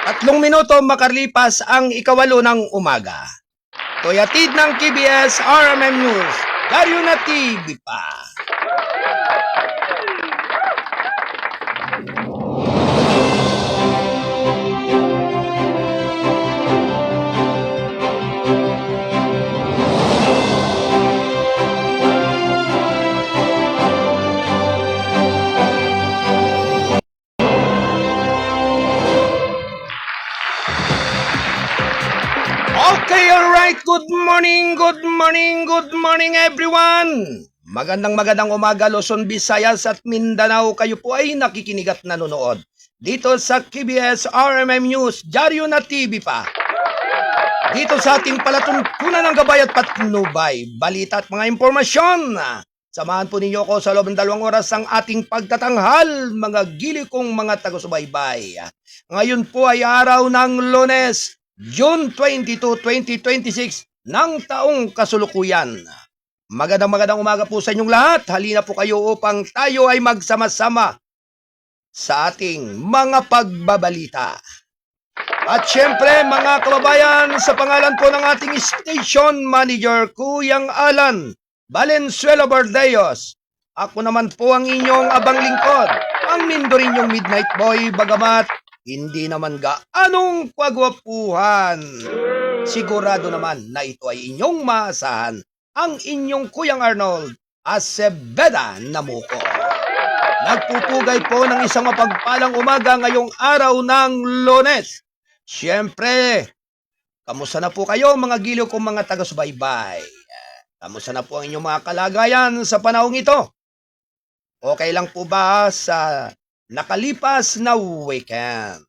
3 minuto makarlipas ang 8 ng umaga. Toyatid ng KBS RMM News. Dario na TV pa. Okay, alright. Good morning everyone. Magandang umaga Luzon, Visayas at Mindanao. Kayo po ay nakikinig at nanonood dito sa KBS RMM News, Dario na TV pa. Dito sa ating palatuntunan ng gabay at patnubay, balita at mga impormasyon. Samahan po ninyo ako sa loob ng 2 oras ang ating pagtatanghal, mga gili kong mga taga-subaybay. Ngayon po ay araw ng Lunes, June 22, 2026 ng taong kasulukuyan. Magandang umaga po sa inyong lahat. Halina po kayo upang tayo ay magsama-sama sa ating mga pagbabalita. At syempre mga kababayan, sa pangalan po ng ating station manager, Kuyang Alan Valenzuela Bordeos, ako naman po ang inyong abang lingkod, ang Mindorinyong Midnight Boy, bagamat hindi naman gaanong kagwapuhan. Sigurado naman na ito ay inyong maasahan, ang inyong Kuyang Arnold Aceveda Namuko. Nagpupugay po ng isang mapagpalang umaga ngayong araw ng Lunes. Siyempre, kamusta na po kayo mga giliw kong mga taga-subaybay? Kamusta na po ang inyong mga kalagayan sa panahong ito? Okay lang po ba sa nakalipas na weekend?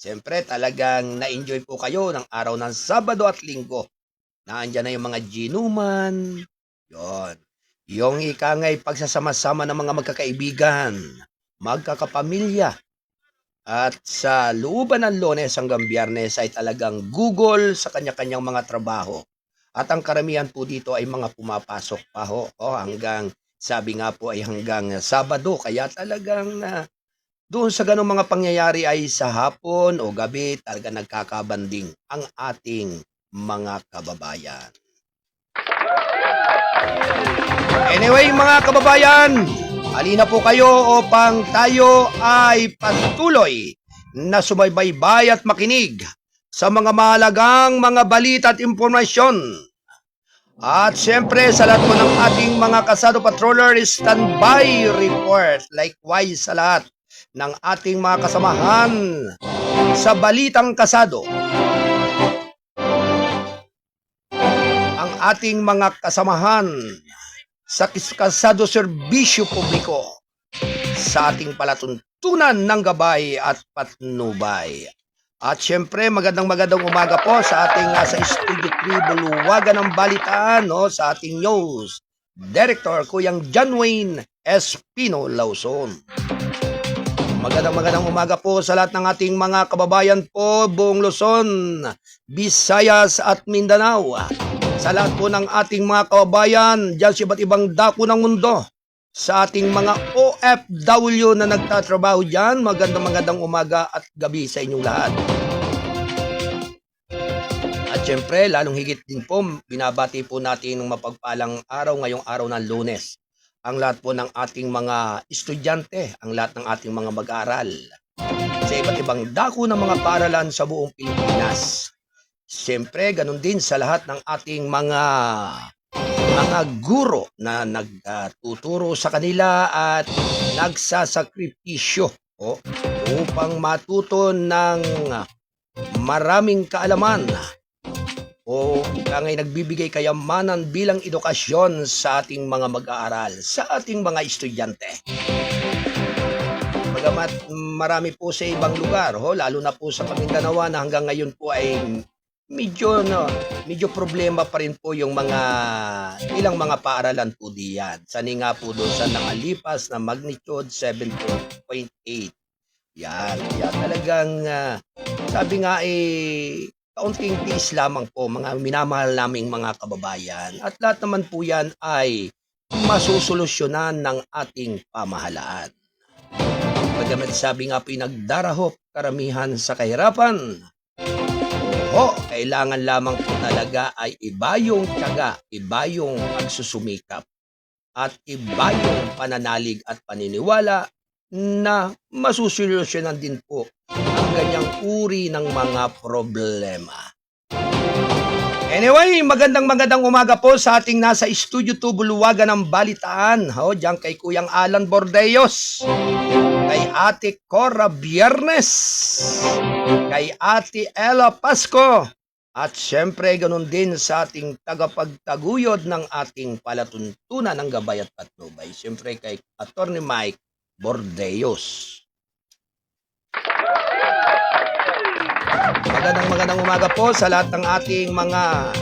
Siyempre, talagang na-enjoy po kayo ng araw ng Sabado at Linggo. Naandyan na yung mga ginuman. Yon. Yung ikangay pagsasama-sama ng mga magkakaibigan, magkakapamilya. At sa looban ng Lunes hanggang Biyernes ay talagang Google sa kanya-kanyang mga trabaho. At ang karamihan po dito ay mga pumapasok pa ho. Hanggang, sabi nga po ay hanggang Sabado. Kaya talagang doon sa ganong mga pangyayari ay sa hapon o gabi talaga nagkakabanding ang ating mga kababayan. Anyway mga kababayan, halina po kayo upang tayo ay patuloy na subaybaybay at makinig sa mga mahalagang mga balita at impormasyon. At siyempre sa lahat po ng ating mga kasado patroller, standby report. Likewise sa lahat ng ating mga kasamahan sa balitang kasado. Ang ating mga kasamahan sa kasado serbisyo publiko sa ating palatuntunan ng gabay at patnubay. At syempre magandang umaga po sa ating sa Studio 3 Buluwagan ng Balitaan, sa ating news director Kuyang John Wayne Espino Lawson. Magandang umaga po sa lahat ng ating mga kababayan po buong Luzon, Visayas at Mindanao. Sa lahat po ng ating mga kababayan dyan sa iba't ibang dako ng mundo. Sa ating mga OFW na nagtatrabaho dyan, magandang umaga at gabi sa inyong lahat. At syempre, lalong higit din po, binabati po natin ng mapagpalang araw ngayong araw ng Lunes. Ang lahat po ng ating mga estudyante, ang lahat ng ating mga mag-aaral sa iba't ibang dako ng mga paaralan sa buong Pilipinas. Siyempre, ganun din sa lahat ng ating mga guro na nagtuturo sa kanila at nagsasakripisyo upang matuto ng maraming kaalaman o ngay nagbibigay kayamanan bilang edukasyon sa ating mga mag-aaral, sa ating mga estudyante. Bagamat marami po sa ibang lugar, lalo na po sa Mindanao na hanggang ngayon po ay medyo problema pa rin po yung ilang mga paaralan po diyan. Sani nga po doon sa nakalipas na magnitude 7.8. Yan, kaya talagang sabi nga kaunting tiis lamang po mga minamahal naming mga kababayan. At lahat naman po yan ay masusolusyonan ng ating pamahalaan. Bagamat sabi nga po nagdarahop karamihan sa kahirapan. Kailangan lamang po talaga ay iba yung tiyaga, iba yung pagsusumikap, at iba yung pananalig at paniniwala na masusolusyonan din po ang ganyang uri ng mga problema. Anyway, magandang umaga po sa ating nasa Studio 2 Buluwagan ng Balitaan. Diyan kay Kuyang Alan Bordeos, kay Ate Cora Biernes, kay Ate Ella Pasco, at syempre ganun din sa ating tagapagtaguyod ng ating palatuntunan ng Gabay at Patnubay. Syempre kay Attorney Mike Bordeos. Magandang umaga po sa lahat ng ating mga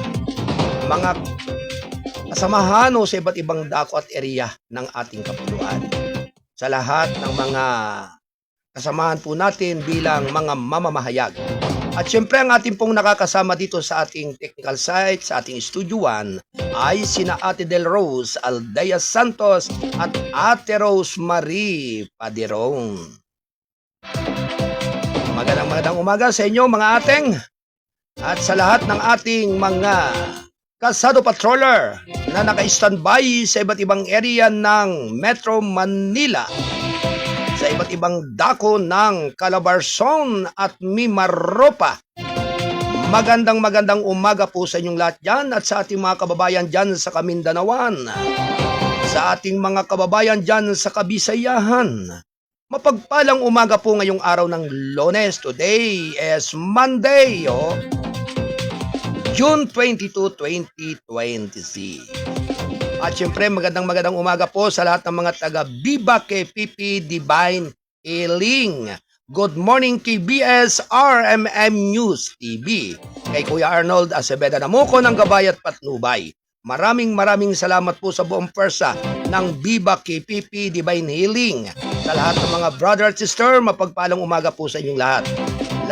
kasamahan o sa iba't ibang dako at area ng ating kapuluan. Sa lahat ng mga kasamahan po natin bilang mga mamamahayag. At syempre ang ating pong nakakasama dito sa ating technical site, sa ating Studio 1, ay sina Ate Del Rose Aldea Santos at Ate Rose Marie Paderon. Magandang umaga sa inyo mga ateng, at sa lahat ng ating mga kasado patroller na naka-standby sa iba't ibang area ng Metro Manila, sa iba't ibang dako ng Calabarzon at Mimaropa. Magandang umaga po sa inyong lahat dyan, at sa ating mga kababayan dyan sa Kamindanawan, sa ating mga kababayan dyan sa Kabisayahan. Mapagpalang umaga po ngayong araw ng Lunes. Today is Monday, June 22, 2020. At syempre magandang umaga po sa lahat ng mga taga Viva KPP Divine Healing. Good morning KBS RMM News TV. Kay Kuya Arnold Aceveda Namuco ng Gabay at Patnubay. Maraming salamat po sa buong persa ng Viva KPP Divine Healing. Sa lahat ng mga brother at sister, mapagpalang umaga po sa inyong lahat.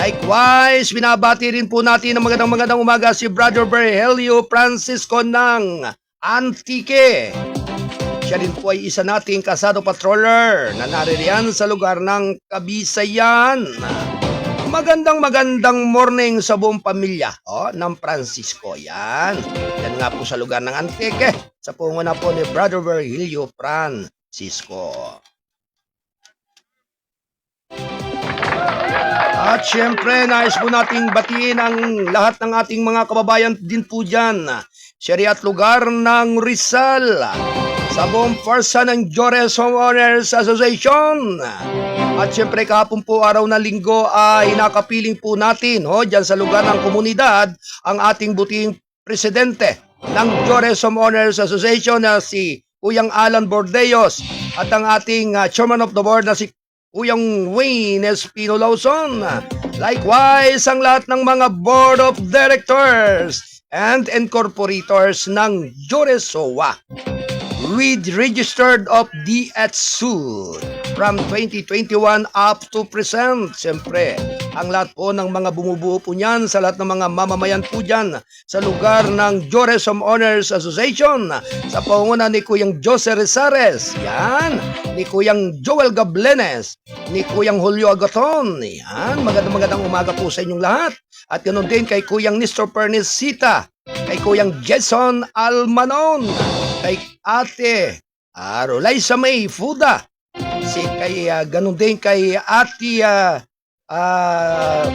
Likewise, binabati rin po natin ng magandang umaga si Brother Virgilio Francisco ng Antique. Siya rin po ay isa nating kasado patroller na naririyan sa lugar ng Kabisayan. Magandang morning sa buong pamilya ng Francisco. Yan nga po sa lugar ng Antique, sa punguna po ni Brother Virgilio Francisco. At syempre, nais po nating batiin ang lahat ng ating mga kababayan din po dyan, Syria at lugar ng Rizal, sa buong forsa ng Jores Homeowners Association. At syempre, kahapon po araw na linggo ay nakapiling po natin dyan sa lugar ng komunidad ang ating buting presidente ng Jores Homeowners Association na si Kuyang Alan Bordeos, at ang ating chairman of the board na si Kuyang Wayne Espino Lawson. Likewise, ang lahat ng mga board of directors and incorporators ng Joresowa with registered of DHSU from 2021 up to present. Siyempre, ang lahat po ng mga bumubuo po niyan, sa lahat ng mga mamamayan po dyan sa lugar ng Jores Homeowners Association, sa pangunguna ni Kuyang Jose Rezares, yan, ni Kuyang Joel Gablenes, ni Kuyang Julio Agaton. Yan, magandang umaga po sa inyong lahat. At ganoon din kay Kuyang Nestor Pernisita, kay Kuyang Jason Almanon, kay Ate Rolaiza May Fuda, ganoon din kay Ate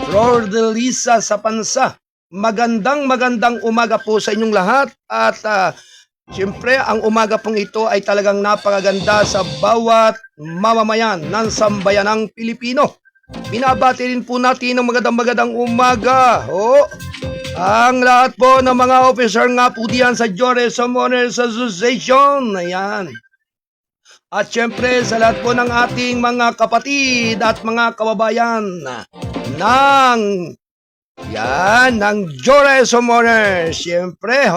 Flor de Lisa sa Pansa. Magandang umaga po sa inyong lahat. At siyempre, ang umaga pong ito ay talagang napakaganda sa bawat mamamayan ng sambayanang Pilipino. Binabati rin po natin ng magandang umaga ang lahat po ng mga officer nga po diyan sa Jores Homeowners Association. Ayan. At syempre sa lahat po ng ating mga kapatid at mga kababayan ng Jores Homeowners. Syempre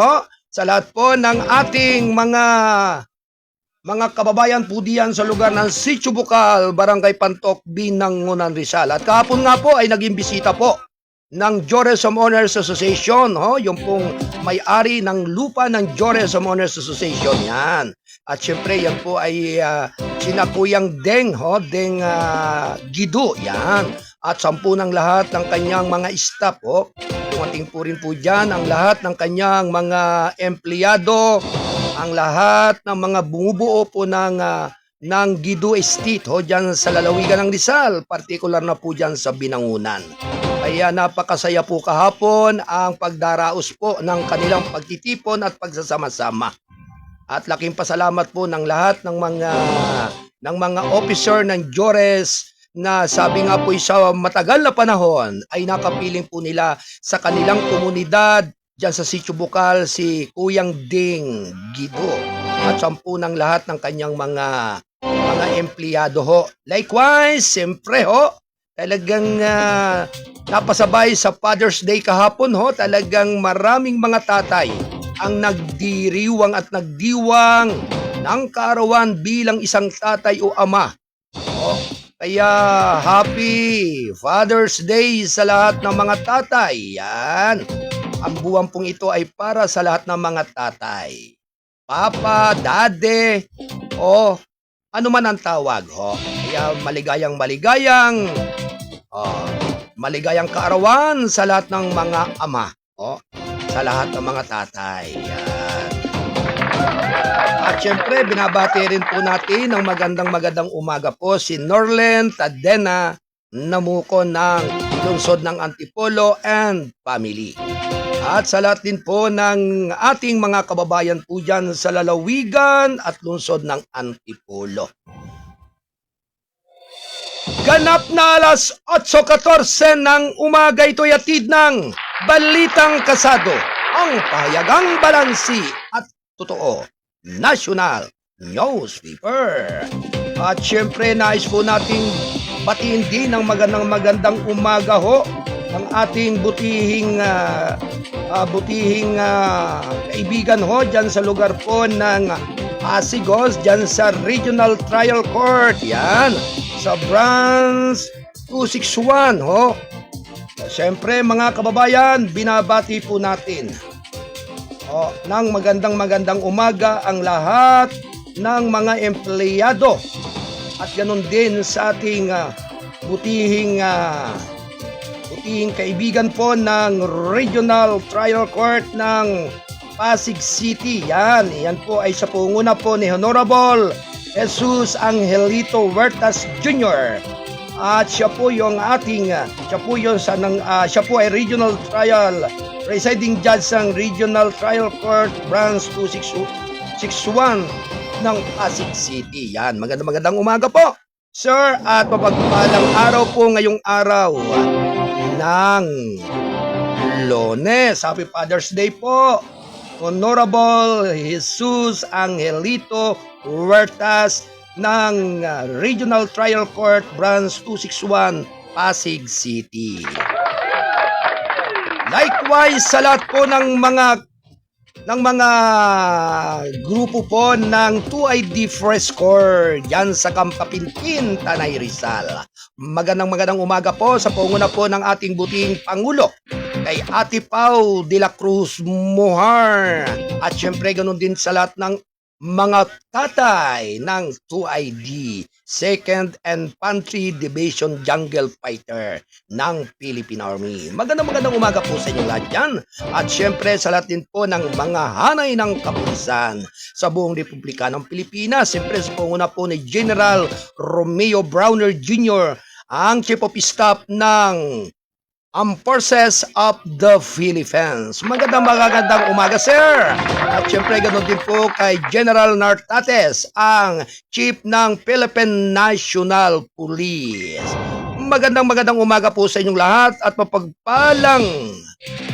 sa lahat po ng ating mga kababayan po diyan sa lugar ng Sitio Bukal, Barangay Pantok, Binangonan, Rizal. At kahapon nga po ay naging bisita po ng Jores Homeowners Association, yung pong may-ari ng lupa ng Jores Homeowners Association. Yan. At syempre yan po ay sina Kuyang Deng, Deng Gido, yan. At 10 ng lahat ng kanyang mga staff, dumating po rin po dyan ang lahat ng kanyang mga empleyado, ang lahat ng mga bumubuo po ng Gido Estate dyan sa lalawigan ng Rizal, partikular na po dyan sa Binangunan. Kaya napakasaya po kahapon ang pagdaraos po ng kanilang pagtitipon at pagsasama-sama. At laking pasalamat po ng lahat ng mga officer ng Jores na sabi nga po sa matagal na panahon ay nakapiling po nila sa kanilang komunidad dyan sa Sitio Bukal si Kuyang Ding Gido at 10 ng lahat ng kanyang mga empleyado Likewise, siyempre talagang napasabay sa Father's Day kahapon talagang maraming mga tatay ang nagdiriwang at nagdiwang ng kaarawan bilang isang tatay o ama. Kaya happy Father's Day sa lahat ng mga tatay. Yan. Ang buwan pong ito ay para sa lahat ng mga tatay. Papa, Dade, ano man ang tawag. Kaya maligayang kaarawan sa lahat ng mga ama. Sa lahat ng mga tatay. Yan. At syempre, binabati rin po natin ng magandang umaga po si Norlen Tadena Namuko ng lungsod ng Antipolo and family. At sa lahat din po ng ating mga kababayan po dyan sa lalawigan at lungsod ng Antipolo. Ganap na alas 8:14 ng umaga ito'y atid ng Balitang Kasado, ang pahayagang balansi at totoo National Newspaper. At syempre nais po nating batiin din ng magandang umaga ang ating butihing kaibigan dyan sa lugar po ng Asigos, dyan sa Regional Trial Court, yan, sa Branch 261 Syempre mga kababayan, binabati po natin ng magandang umaga ang lahat ng mga empleyado at ganun din sa ating butihing kaibigan po ng Regional Trial Court ng Pasig City. Yan po ay sa pangunguna po ni Honorable Jesus Angelito Huertas Jr. At siya po ay Regional Trial Presiding Judge ng Regional Trial Court Branch 261 ng Pasig City. Yan, magandang umaga po, sir, at mapagpalang araw po ngayong araw ng Lunes. Happy Father's Day po, Honorable Jesus Angelito Huertas ng Regional Trial Court Branch 261 Pasig City. Likewise sa lahat po ng mga grupo po ng 2ID Frescore dyan sa Kampapinpin, Tanay Rizal. Magandang umaga po sa panguna po ng ating buting Pangulo kay Ate Pau de la Cruz Mohar. At syempre ganun din sa lahat ng mga tatay ng 2ID 2nd Infantry Division Jungle Fighter ng Philippine Army. Magandang umaga po sa inyo lahat dyan. At syempre sa lahat din po ng mga hanay ng kapulisan sa buong Republika ng Pilipinas. Syempre sa panguna po ni General Romeo Browner Jr., ang Chief of Staff ng Armed Forces of the Philippines. Magandang umaga, sir. At syempre ganoon din po kay General Nartates, ang Chief ng Philippine National Police. Magandang umaga po sa inyong lahat at mapagpalang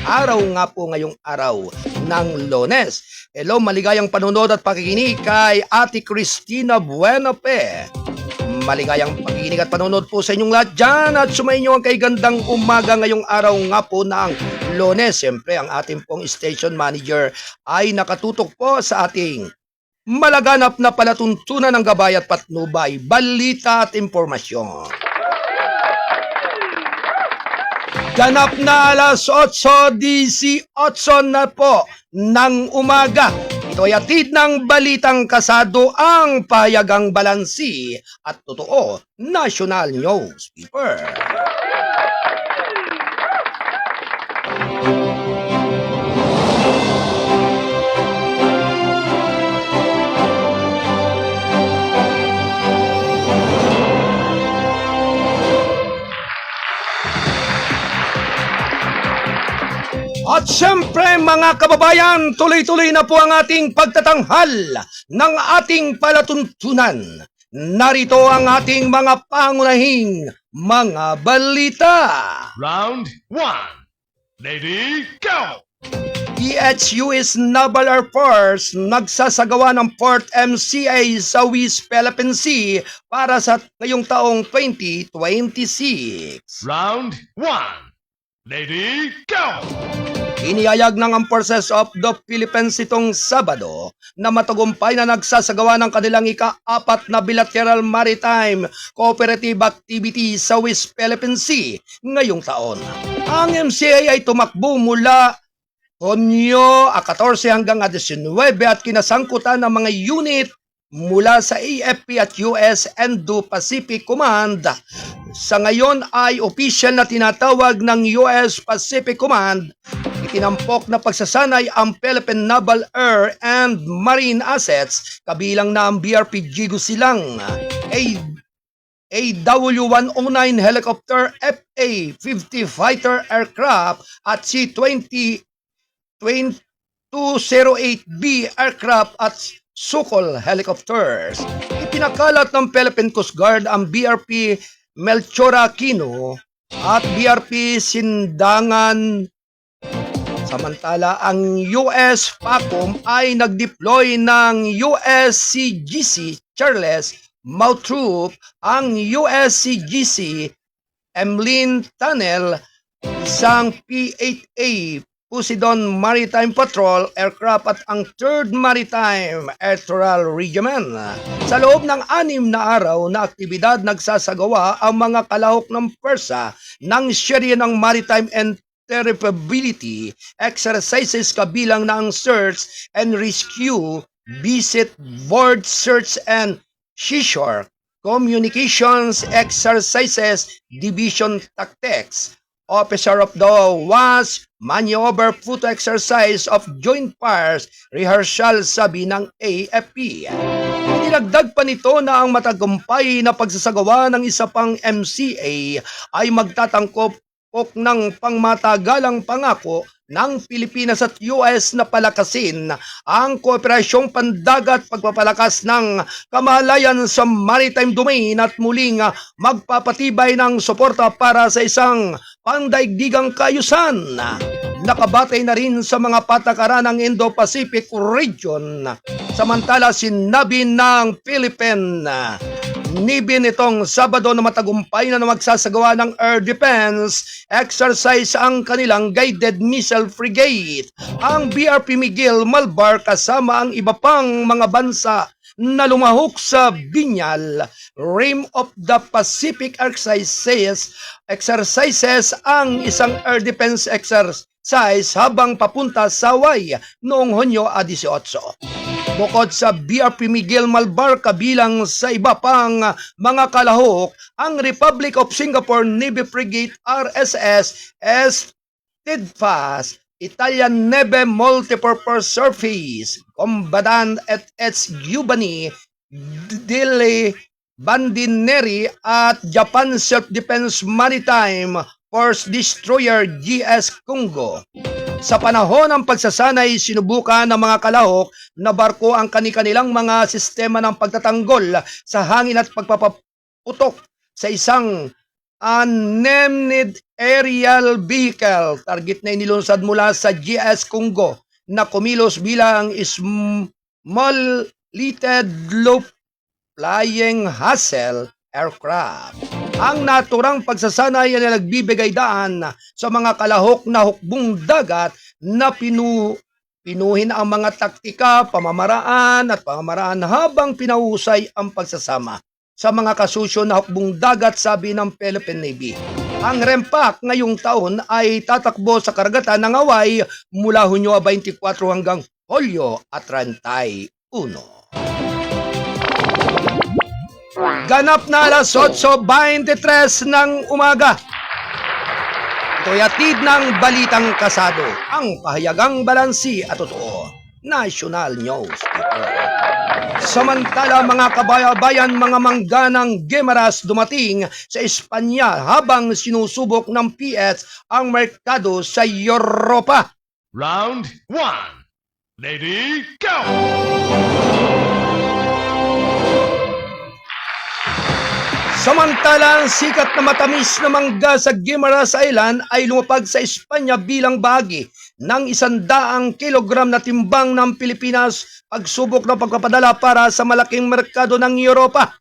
araw nga po ngayong araw ng Lunes. Hello, maligayang panunod at pakikinig kay Ate Cristina Buenope. Maligayang pakikinig at panonood po sa inyong lahat dyan at sumainyo ang kay gandang umaga ngayong araw nga po ng Lunes. Siyempre ang ating pong station manager ay nakatutok po sa ating malaganap na palatuntunan ng gabay at patnubay, balita at impormasyon. Ganap na alas 8:18 na po ng umaga. Ito Ito'y atid ng balitang kasado ang pahayagang balansi at totoo national newspaper. At syempre mga kababayan, tuloy-tuloy na po ang ating pagtatanghal ng ating palatuntunan. Narito ang ating mga pangunahing mga balita. Round 1. Lady, go! PHU's Naval Air Force nagsasagawa ng 4th MCA sa West Philippine Sea para sa ngayong taong 2026. Round 1. Lady, go! Inihayag ng ang Forces of the Philippines itong Sabado na matagumpay na nagsasagawa ng kanilang ika-4 na bilateral maritime cooperative activity sa West Philippine Sea ngayong taon. Ang MCA ay tumakbo mula Hunyo 14 hanggang 19 at kinasangkutan ng mga unit mula sa AFP at US Indo-Pacific Command. Sa ngayon ay official na tinatawag ng US Pacific Command. Itinampok na pagsasanay ang Philippine Naval Air and Marine Assets kabilang na ang BRP Jigo Silang, AW-109 helicopter, FA-50 fighter aircraft at C-208B aircraft at Sukhoi helicopters. Ipinakalat ng Philippine Coast Guard ang BRP Melchor Aquino at BRP Sindangan. Samantala, ang US PACOM ay nag-deploy ng USCGC Charles Moultrie, ang USCGC Emlyn Tunnel, isang P-8A Poseidon Maritime Patrol aircraft at ang 3rd Maritime Electoral Regiment. Sa loob ng 6 na araw na aktibidad, nagsasagawa ang mga kalahok ng pwersa ng Serye ng Maritime Interoperability exercises kabilang na ang search and rescue, visit, board search and seashore, communications exercises, division tactics, Officer of the WASP, maneuver photo exercise of joint fires, rehearsal, sabi ng AFP. Idinagdag pa nito na ang matagumpay na pagsasagawa ng isa pang MCA ay magtatangkop ng pangmatagalang pangako ng Pilipinas at US na palakasin ang kooperasyong pandagat, pagpapalakas ng kamahalayan sa maritime domain at muling magpapatibay ng suporta para sa isang pandaigdigang kaayusan. Nakabatay na rin sa mga patakaran ng Indo-Pacific region. Samantala, sinabi ng Philippine Navy nitong Sabado na matagumpay na magsasagawa ng air defense exercise ang kanilang guided missile frigate, ang BRP Miguel Malvar, kasama ang iba pang mga bansa na lumahok sa Binyal Rim of the Pacific exercises ang isang air defense exercise habang papunta sa Hawaii noong Hunyo 18. Bukod sa BRP Miguel Malvar, kabilang sa iba pang mga kalahok, ang Republic of Singapore Navy Frigate RSS Steadfast, Italian Navy Multipurpose Surface Combatant at its Giovanni delle Bandineri at Japan Self-Defense Maritime Force Destroyer GS Congo. Sa panahon ng pagsasanay, sinubukan ng mga kalahok na barko ang kanilang mga sistema ng pagtatanggol sa hangin at pagpapaputok sa isang unmanned aerial vehicle. Target na inilunsad mula sa GS Congo na kumilos bilang small little low flying Hassel aircraft. Ang naturang pagsasanay ay nagbibigay daan sa mga kalahok na hukbong dagat na pinuhin ang mga taktika, pamamaraan habang pinahusay ang pagsasama sa mga kasusyo na hukbong dagat, sabi ng Philippine Navy. Ang REMPAC ngayong taon ay tatakbo sa karagatan ng Hawaii mula Hunyo 24 hanggang Hulyo at 31. Ganap na alas 8:23 ng umaga. Ito'y hatid ng Balitang Kasado, ang pahayagang balansi at totoo. National News Paper. Samantala mga kabayabayan, mga mangganang Guimaras dumating sa Espanya habang sinusubok ng PS ang merkado sa Europa. Round 1. Lady, go! Samantala, ang sikat na matamis na mangga sa Guimaras Island ay lumapag sa Espanya bilang bahagi ng 100 kilogram na timbang ng Pilipinas, pagsubok na pagpapadala para sa malaking merkado ng Europa.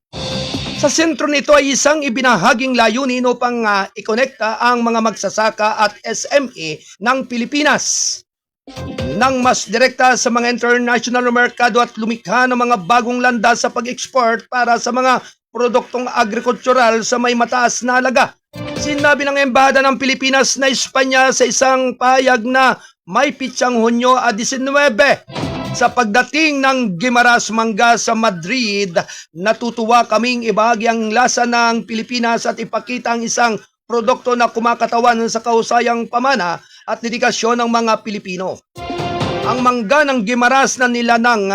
Sa sentro nito ay isang ibinahaging layunin upang ikonekta ang mga magsasaka at SME ng Pilipinas nang mas direkta sa mga international merkado at lumikha ng mga bagong landas sa pag-export para sa mga produktong agrikultural sa may mataas na halaga. Sinabi ng Embahada ng Pilipinas na Espanya sa isang pahayag na may pitsang Hunyo 19 sa pagdating ng Guimaras Mangga sa Madrid. Natutuwa kaming ibahagi ang lasa ng Pilipinas at ipakita ang isang produkto na kumakatawan sa kahusayang pamana at dedikasyon ng mga Pilipino. Ang mangga ng Guimaras na nilinang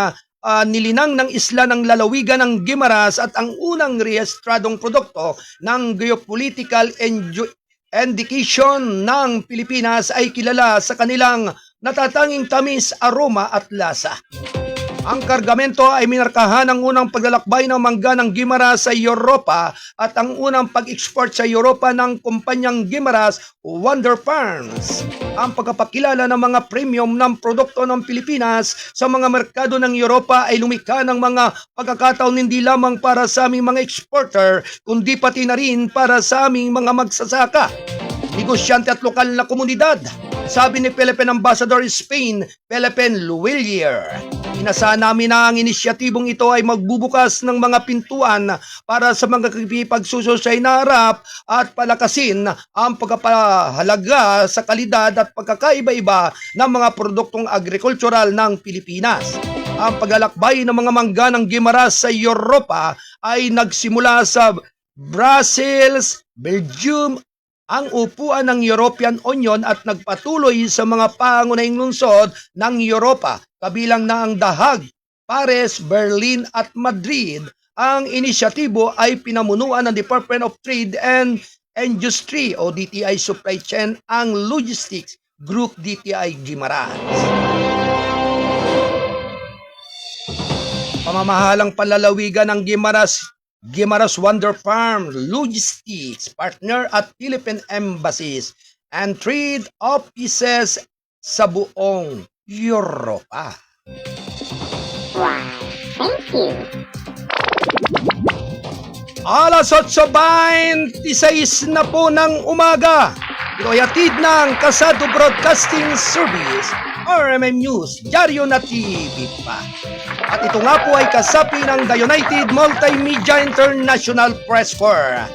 ng isla ng lalawigan ng Guimaras at ang unang rehistradong produkto ng geopolitical indication ng Pilipinas ay kilala sa kanilang natatanging tamis, aroma at lasa. Ang kargamento ay minarkahan ng unang paglalakbay ng mangga ng Guimaras sa Europa at ang unang pag-export sa Europa ng kumpanyang Guimaras Wonder Farms. Ang pagpapakilala ng mga premium ng produkto ng Pilipinas sa mga merkado ng Europa ay lumikha ng mga pagkakataon hindi lamang para sa aming mga exporter, kundi pati na rin para sa aming mga magsasaka, negosyante at lokal na komunidad. Sabi ni Philippine Ambassador Spain, Philippine Luwilier. Inasahan namin na ang inisyatibong ito ay magbubukas ng mga pintuan para sa mga pagsusosay na harap at palakasin ang pagpapahalaga sa kalidad at pagkakaiba-iba ng mga produktong agrikultural ng Pilipinas. Ang paglalakbay ng mga mangga ng Guimaras sa Europa ay nagsimula sa Brussels, Belgium, ang upuan ng European Union at nagpatuloy sa mga pangunahing lungsod ng Europa, kabilang na ang Dahag, Paris, Berlin at Madrid. Ang inisyatibo ay pinamunuan ng Department of Trade and Industry o DTI Supply Chain ang Logistics Group DTI Guimaras. Pamamahalang palalawigan ng Guimaras Wonder Farm Logistics Partner at Philippine Embassies and Trade Offices sa buong Europa. Thank you. Alas 8:26 na po ng umaga. Ito'y hatid ng Kasado Broadcasting Service, RMM News, Diaryo na TV pa. At ito nga po ay kasapi ng The United Multimedia International Press Corps.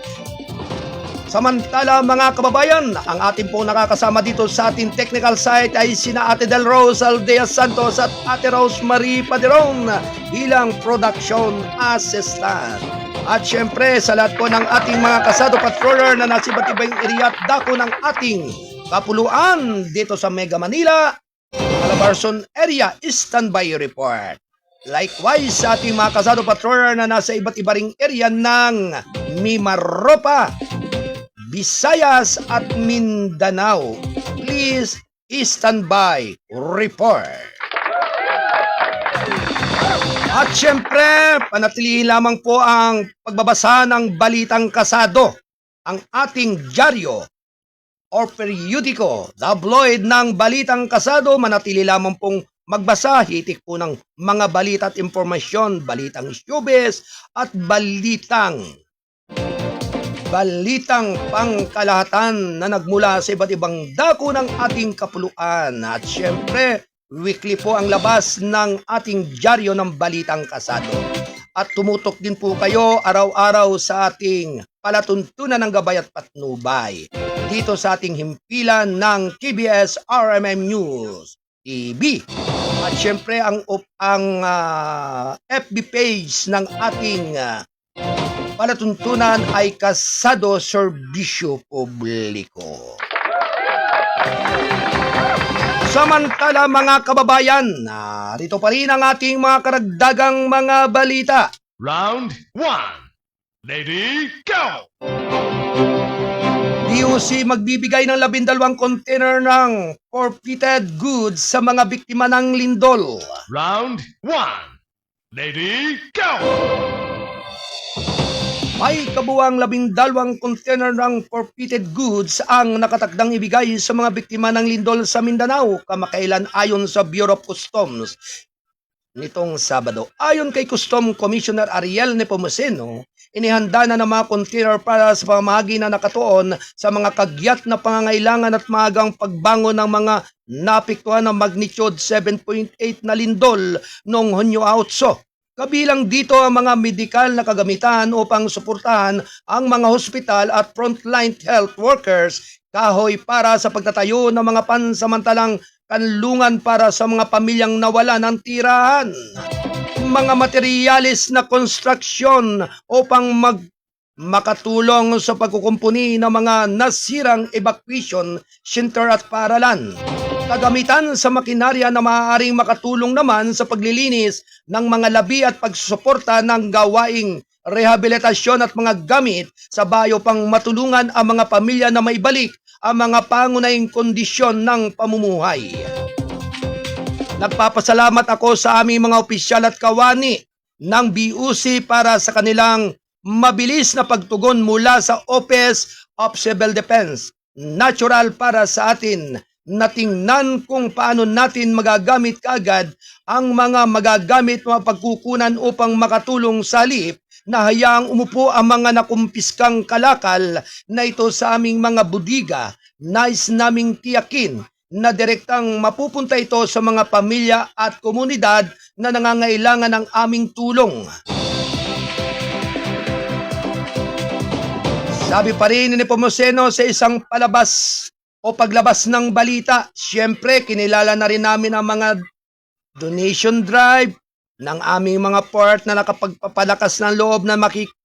Samantala mga kababayan, ang ating po nakakasama dito sa ating technical site ay sina Ate Del Rose Aldea Santos at Ate Rosemary Padron bilang production assistant. At syempre sa lahat po ng ating mga kasado patroller na nasa iba't ibang area at dako ng ating kapuluan dito sa Mega Manila, Calabarzon area, standby report. Likewise sa ating mga kasado patroller na nasa iba't iba ring area ng Mimaropa, Visayas at Mindanao, please standby report. At syempre, panatilihin lamang po ang pagbabasa ng Balitang Kasado, ang ating dyaryo o periodiko, tabloid ng Balitang Kasado. Manatili lamang pong magbasa, hitik po ng mga balita at impormasyon, balitang showbiz at balitang pangkalahatan na nagmula sa iba't ibang dako ng ating kapuluan. At syempre, weekly po ang labas ng ating dyaryo ng Balitang Kasado. At tumutok din po kayo araw-araw sa ating palatuntunan ng gabay at patnubay dito sa ating himpilan ng KBS RMM News TV. At syempre ang FB page ng ating palatuntunan ay Kasado Serbisyo Publiko. Samantala mga kababayan, narito pa rin ang ating mga karagdagang mga balita. Round 1. Lady, go! DOC magbibigay ng 12 container ng forfeited goods sa mga biktima ng lindol. Round 1. Lady, go! May kabuwang 12 container ng forfeited goods ang nakatakdang ibigay sa mga biktima ng lindol sa Mindanao kamakailan ayon sa Bureau of Customs nitong Sabado. Ayon kay Custom Commissioner Ariel Nepomuceno, inihanda na ng mga container para sa pamahagi na nakatuon sa mga kagyat na pangangailangan at maagang pagbangon ng mga napektuhan ng magnitude 7.8 na lindol noong Hunyo 8. Kabilang dito ang mga medikal na kagamitan upang suportahan ang mga hospital at frontline health workers, kahoy para sa pagtatayo ng mga pansamantalang kanlungan para sa mga pamilyang nawala ng tirahan, mga materyales na konstruksyon upang makatulong sa pagkukumpuni ng mga nasirang evacuation center at paaralan. Kagamitan sa makinarya na maaaring makatulong naman sa paglilinis ng mga labi at pagsusuporta ng gawaing rehabilitasyon at mga gamit sa bayo pang matulungan ang mga pamilya na maibalik ang mga pangunahing kondisyon ng pamumuhay. Nagpapasalamat ako sa aming mga opisyal at kawani ng BUC para sa kanilang mabilis na pagtugon mula sa Office of Civil Defense. Natural para sa atin na tingnan kung paano natin magagamit kaagad ang mga magagamit mga pagkukunan upang makatulong sa halip na hayaang umupo ang mga nakumpiskang kalakal na ito sa aming mga budiga. Nais naming tiyakin na direktang mapupunta ito sa mga pamilya at komunidad na nangangailangan ng aming tulong. Sabi pa rin ni Nepomuceno sa isang palabas o paglabas ng balita, siyempre kinilala na rin namin ang mga donation drive ng aming mga port na nakapagpapalakas ng loob na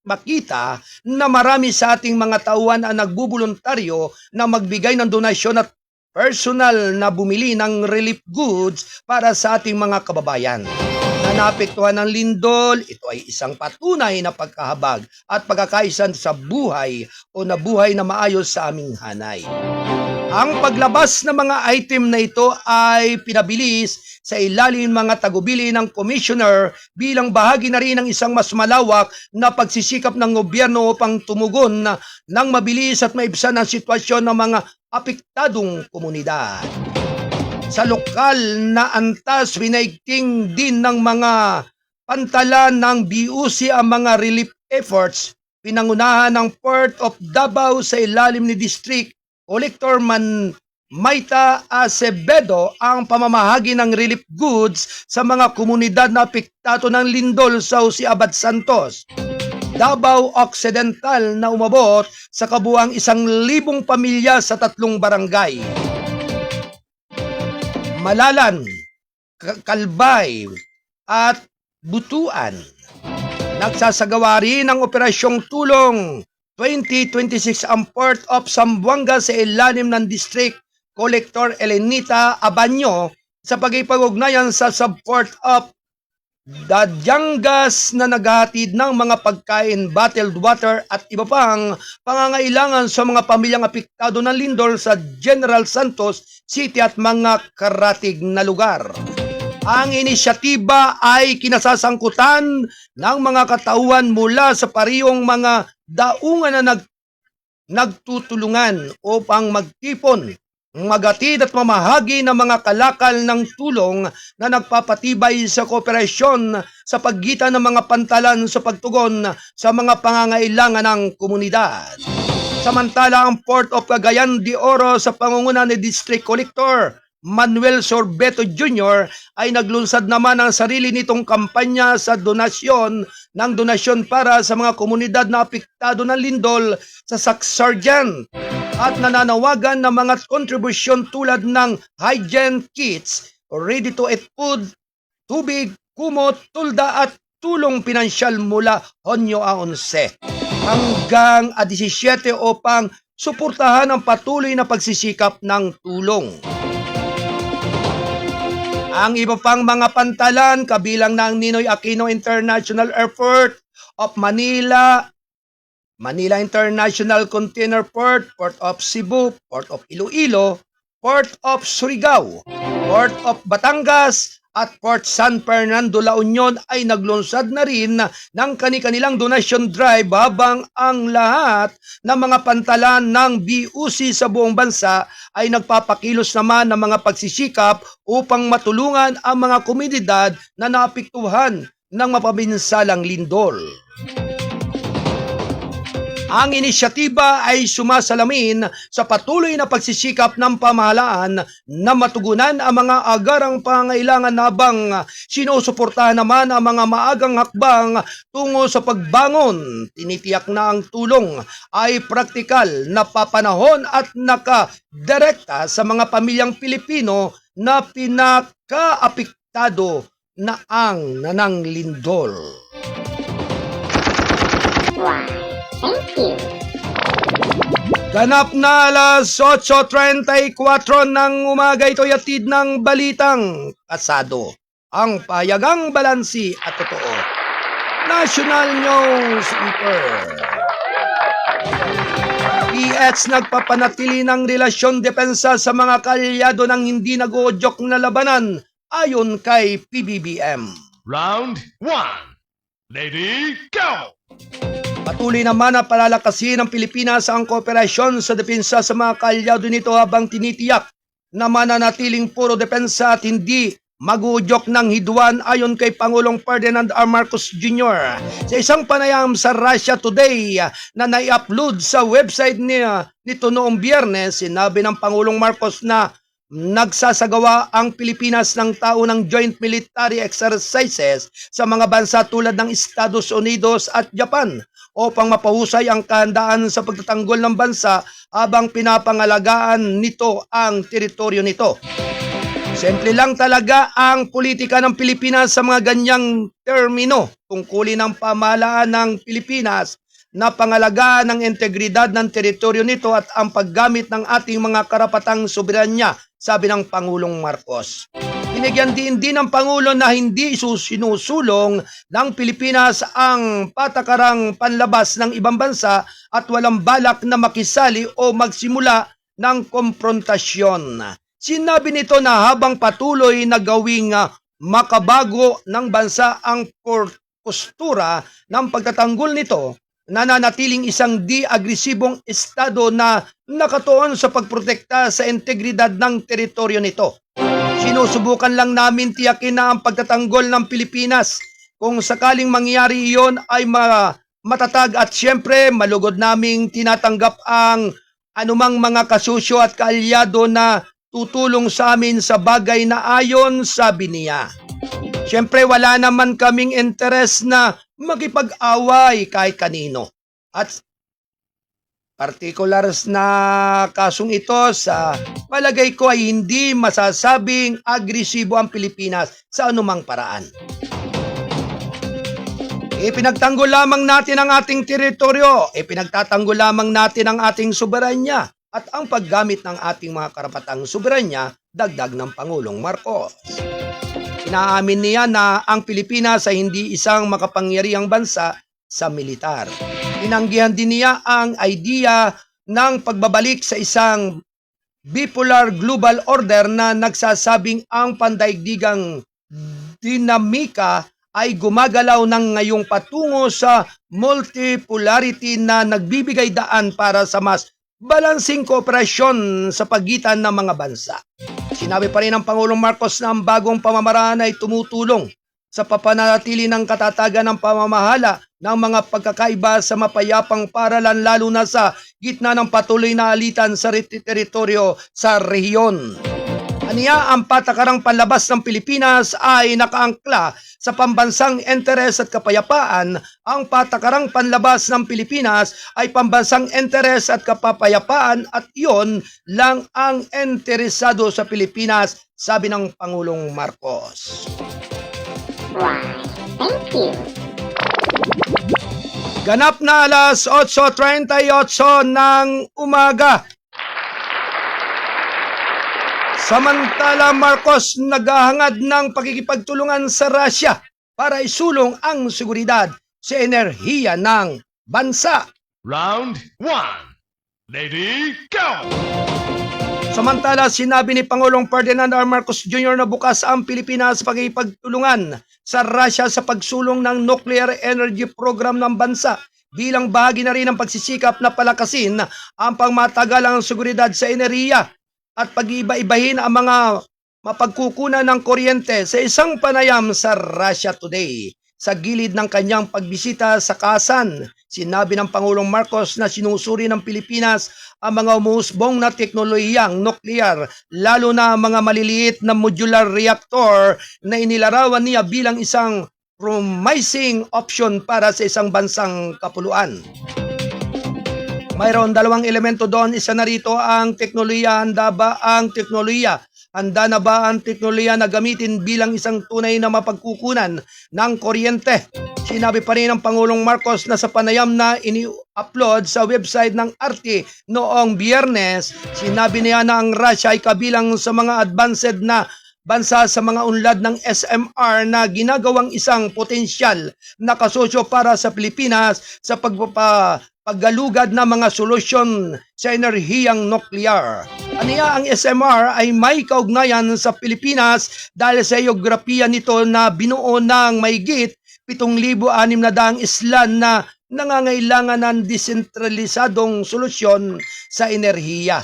makita na marami sa ating mga tauhan ang nagbubuluntaryo na magbigay ng donasyon at personal na bumili ng relief goods para sa ating mga kababayan. Na naapektuhan ng lindol, ito ay isang patunay na pagkahabag at pagkakaisan sa buhay o nabuhay na maayos sa aming hanay. Ang paglabas ng mga item na ito ay pinabilis sa ilalim mga tagubili ng Commissioner bilang bahagi na rin ng isang mas malawak na pagsisikap ng gobyerno upang tumugon ng mabilis at maibsan ang sitwasyon ng mga apektadong komunidad. Sa lokal na antas, pinaigting din ng mga pantalan ng BUC ang mga relief efforts, pinangunahan ng Port of Davao sa ilalim ni District Collector Maita Acevedo ang pamamahagi ng relief goods sa mga komunidad na apektado ng lindol sa Jose Abad Santos, Davao Occidental na umabot sa kabuang 1,000 pamilya sa 3 barangay. Malalan, Kalbay at Butuan. Nagsasagawa rin ng operasyong tulong 2026 ang Port of Zamboanga sa ilalim ng District Collector Elenita Abanyo sa pagkipag-ugnayan sa Subport of Dadyangas na naghahatid ng mga pagkain, bottled water at iba pang pangangailangan sa mga pamilyang apektado ng lindol sa General Santos City at mga karatig na lugar. Ang inisyatiba ay kinasasangkutan ng mga katauhan mula sa parehong mga daungan na nagtutulungan upang magtipon, magatid at mamahagi ng mga kalakal ng tulong na nagpapatibay sa kooperasyon sa pagitan ng mga pantalan sa pagtugon sa mga pangangailangan ng komunidad. Samantala, ang Port of Cagayan de Oro sa pangunguna ni District Collector Manuel Sorbeto Jr. ay naglunsad naman ang sarili nitong kampanya sa donasyon para sa mga komunidad na apektado ng lindol sa Sacsargan at nananawagan ng mga kontribusyon tulad ng hygiene kits, ready-to-eat food, tubig, kumot, tulda at tulong pinansyal mula Honyo a 11 hanggang 17 upang suportahan ang patuloy na pagsisikap ng tulong. Ang iba pang mga pantalan kabilang na ang Ninoy Aquino International Airport of Manila, Manila International Container Port, Port of Cebu, Port of Iloilo, Port of Surigao, Port of Batangas, at Port San Fernando, La Union ay naglunsad na rin ng kani-kanilang donation drive habang ang lahat ng mga pantalan ng BUC sa buong bansa ay nagpapakilos naman ng mga pagsisikap upang matulungan ang mga komunidad na naapektuhan ng mapabinsalang lindol. Ang inisyatiba ay sumasalamin sa patuloy na pagsisikap ng pamahalaan na matugunan ang mga agarang pangailangan habang sinusuportahan naman ang mga maagang hakbang tungo sa pagbangon. Tinitiyak na ang tulong ay praktikal, napapanahon at nakadirekta sa mga pamilyang Pilipino na pinakaapektado na ang nanang lindol. Ganap na alas 8:34 ng umaga, ito'y atid ng balitang kasado. Ang payagang balansi at totoo. National News Reaper. PH nagpapanatili ng relasyon depensa sa mga kalyado ng hindi nag-uudyok na labanan ayon kay PBBM. Round 1. Lady, go! Patuloy naman na palalakasin ng Pilipinas ang kooperasyon sa depensa sa mga kalyado nito habang tinitiyak na mananatiling puro depensa at hindi mag-uudyok ng hidwan ayon kay Pangulong Ferdinand R. Marcos Jr. Sa isang panayam sa Russia Today na nai-upload sa website niya nito noong Biyernes, sinabi ng Pangulong Marcos na nagsasagawa ang Pilipinas ng taunang joint military exercises sa mga bansa tulad ng Estados Unidos at Japan upang mapahusay ang kahandaan sa pagtatanggol ng bansa habang pinapangalagaan nito ang teritoryo nito. Simple lang talaga ang politika ng Pilipinas sa mga ganyang termino. Tungkulin ng pamahalaan ng Pilipinas na pangalagaan ng integridad ng teritoryo nito at ang paggamit ng ating mga karapatang soberanya, sabi ng Pangulong Marcos. Binigyan din ng Pangulo na hindi sinusulong ng Pilipinas ang patakarang panlabas ng ibang bansa at walang balak na makisali o magsimula ng konfrontasyon. Sinabi nito na habang patuloy na gawing makabago ng bansa ang postura ng pagtatanggol nito, nananatiling isang di-agresibong estado na nakatuon sa pagprotekta sa integridad ng teritoryo nito. Sinusubukan lang namin tiyakin na ang pagtatanggol ng Pilipinas. Kung sakaling mangyari iyon ay matatag at siyempre malugod naming tinatanggap ang anumang mga kasusyo at kaalyado na tutulong sa amin sa bagay na ayon, sabi niya. Siyempre wala naman kaming interes na makipag-away kahit kanino. At particulars na kasong ito sa palagay ko ay hindi masasabing agresibo ang Pilipinas sa anumang paraan. Ipinagtanggol lamang natin ang ating teritoryo, ipinagtatanggol lamang natin ang ating soberanya at ang paggamit ng ating mga karapatang soberanya, dagdag ng Pangulong Marcos. Inaamin niya na ang Pilipinas ay hindi isang makapangyarihang bansa sa militar. Tinanggihan din niya ang idea ng pagbabalik sa isang bipolar global order na nagsasabing ang pandaigdigang dinamika ay gumagalaw ng ngayong patungo sa multipolarity na nagbibigay daan para sa mas balansing kooperasyon sa pagitan ng mga bansa. Sinabi pa rin ng Pangulong Marcos na ang bagong pamamaraan ay tumutulong sa papanatili ng katatagan ng pamamahala ng mga pagkakaiba sa mapayapang paralan lalo na sa gitna ng patuloy na alitan sa teritoryo sa rehiyon. Aniya, ang patakarang panlabas ng Pilipinas ay nakaangkla sa pambansang interes at kapayapaan. Ang patakarang panlabas ng Pilipinas ay pambansang interes at kapayapaan at iyon lang ang interesado sa Pilipinas, sabi ng Pangulong Marcos. Why, thank you. Ganap na alas 8:38 ng umaga. Samantala, Marcos naghahangad ng pakikipagtulungan sa Russia para isulong ang seguridad sa enerhiya ng bansa. Round 1. Lady, go! Samantala, sinabi ni Pangulong Ferdinand R. Marcos Jr. na bukas ang Pilipinas sa pakikipagtulungan sa Russia sa pagsulong ng nuclear energy program ng bansa bilang bahagi na rin ng pagsisikap na palakasin ang pangmatagalang seguridad sa enerhiya at pag-iba-ibahin ang mga mapagkukunan ng kuryente sa isang panayam sa Russia Today. Sa gilid ng kanyang pagbisita sa Kasan, sinabi ng Pangulong Marcos na sinusuri ng Pilipinas ang mga umuusbong na teknolohiyang nuklear, lalo na mga maliliit na modular reactor na inilarawan niya bilang isang promising option para sa isang bansang kapuluan. Mayroon dalawang elemento doon. Isa na rito ang teknolohiya. Handa ba ang teknolohiya? Handa na ba ang teknolohiya na gamitin bilang isang tunay na mapagkukunan ng kuryente? Sinabi pa rin ng Pangulong Marcos na sa panayam na ini-upload sa website ng RT noong Biyernes, sinabi niya na ang Russia ay kabilang sa mga advanced na bansa sa mga unlad ng SMR na ginagawang isang potensyal na kasosyo para sa Pilipinas sa paggalugad na mga solusyon sa enerhiyang nuklear. Aniya, ang SMR ay may kaugnayan sa Pilipinas dahil sa geografiya nito na binuo ng mahigit 7,600 isla na nangangailangan ng desentralisadong solusyon sa enerhiya.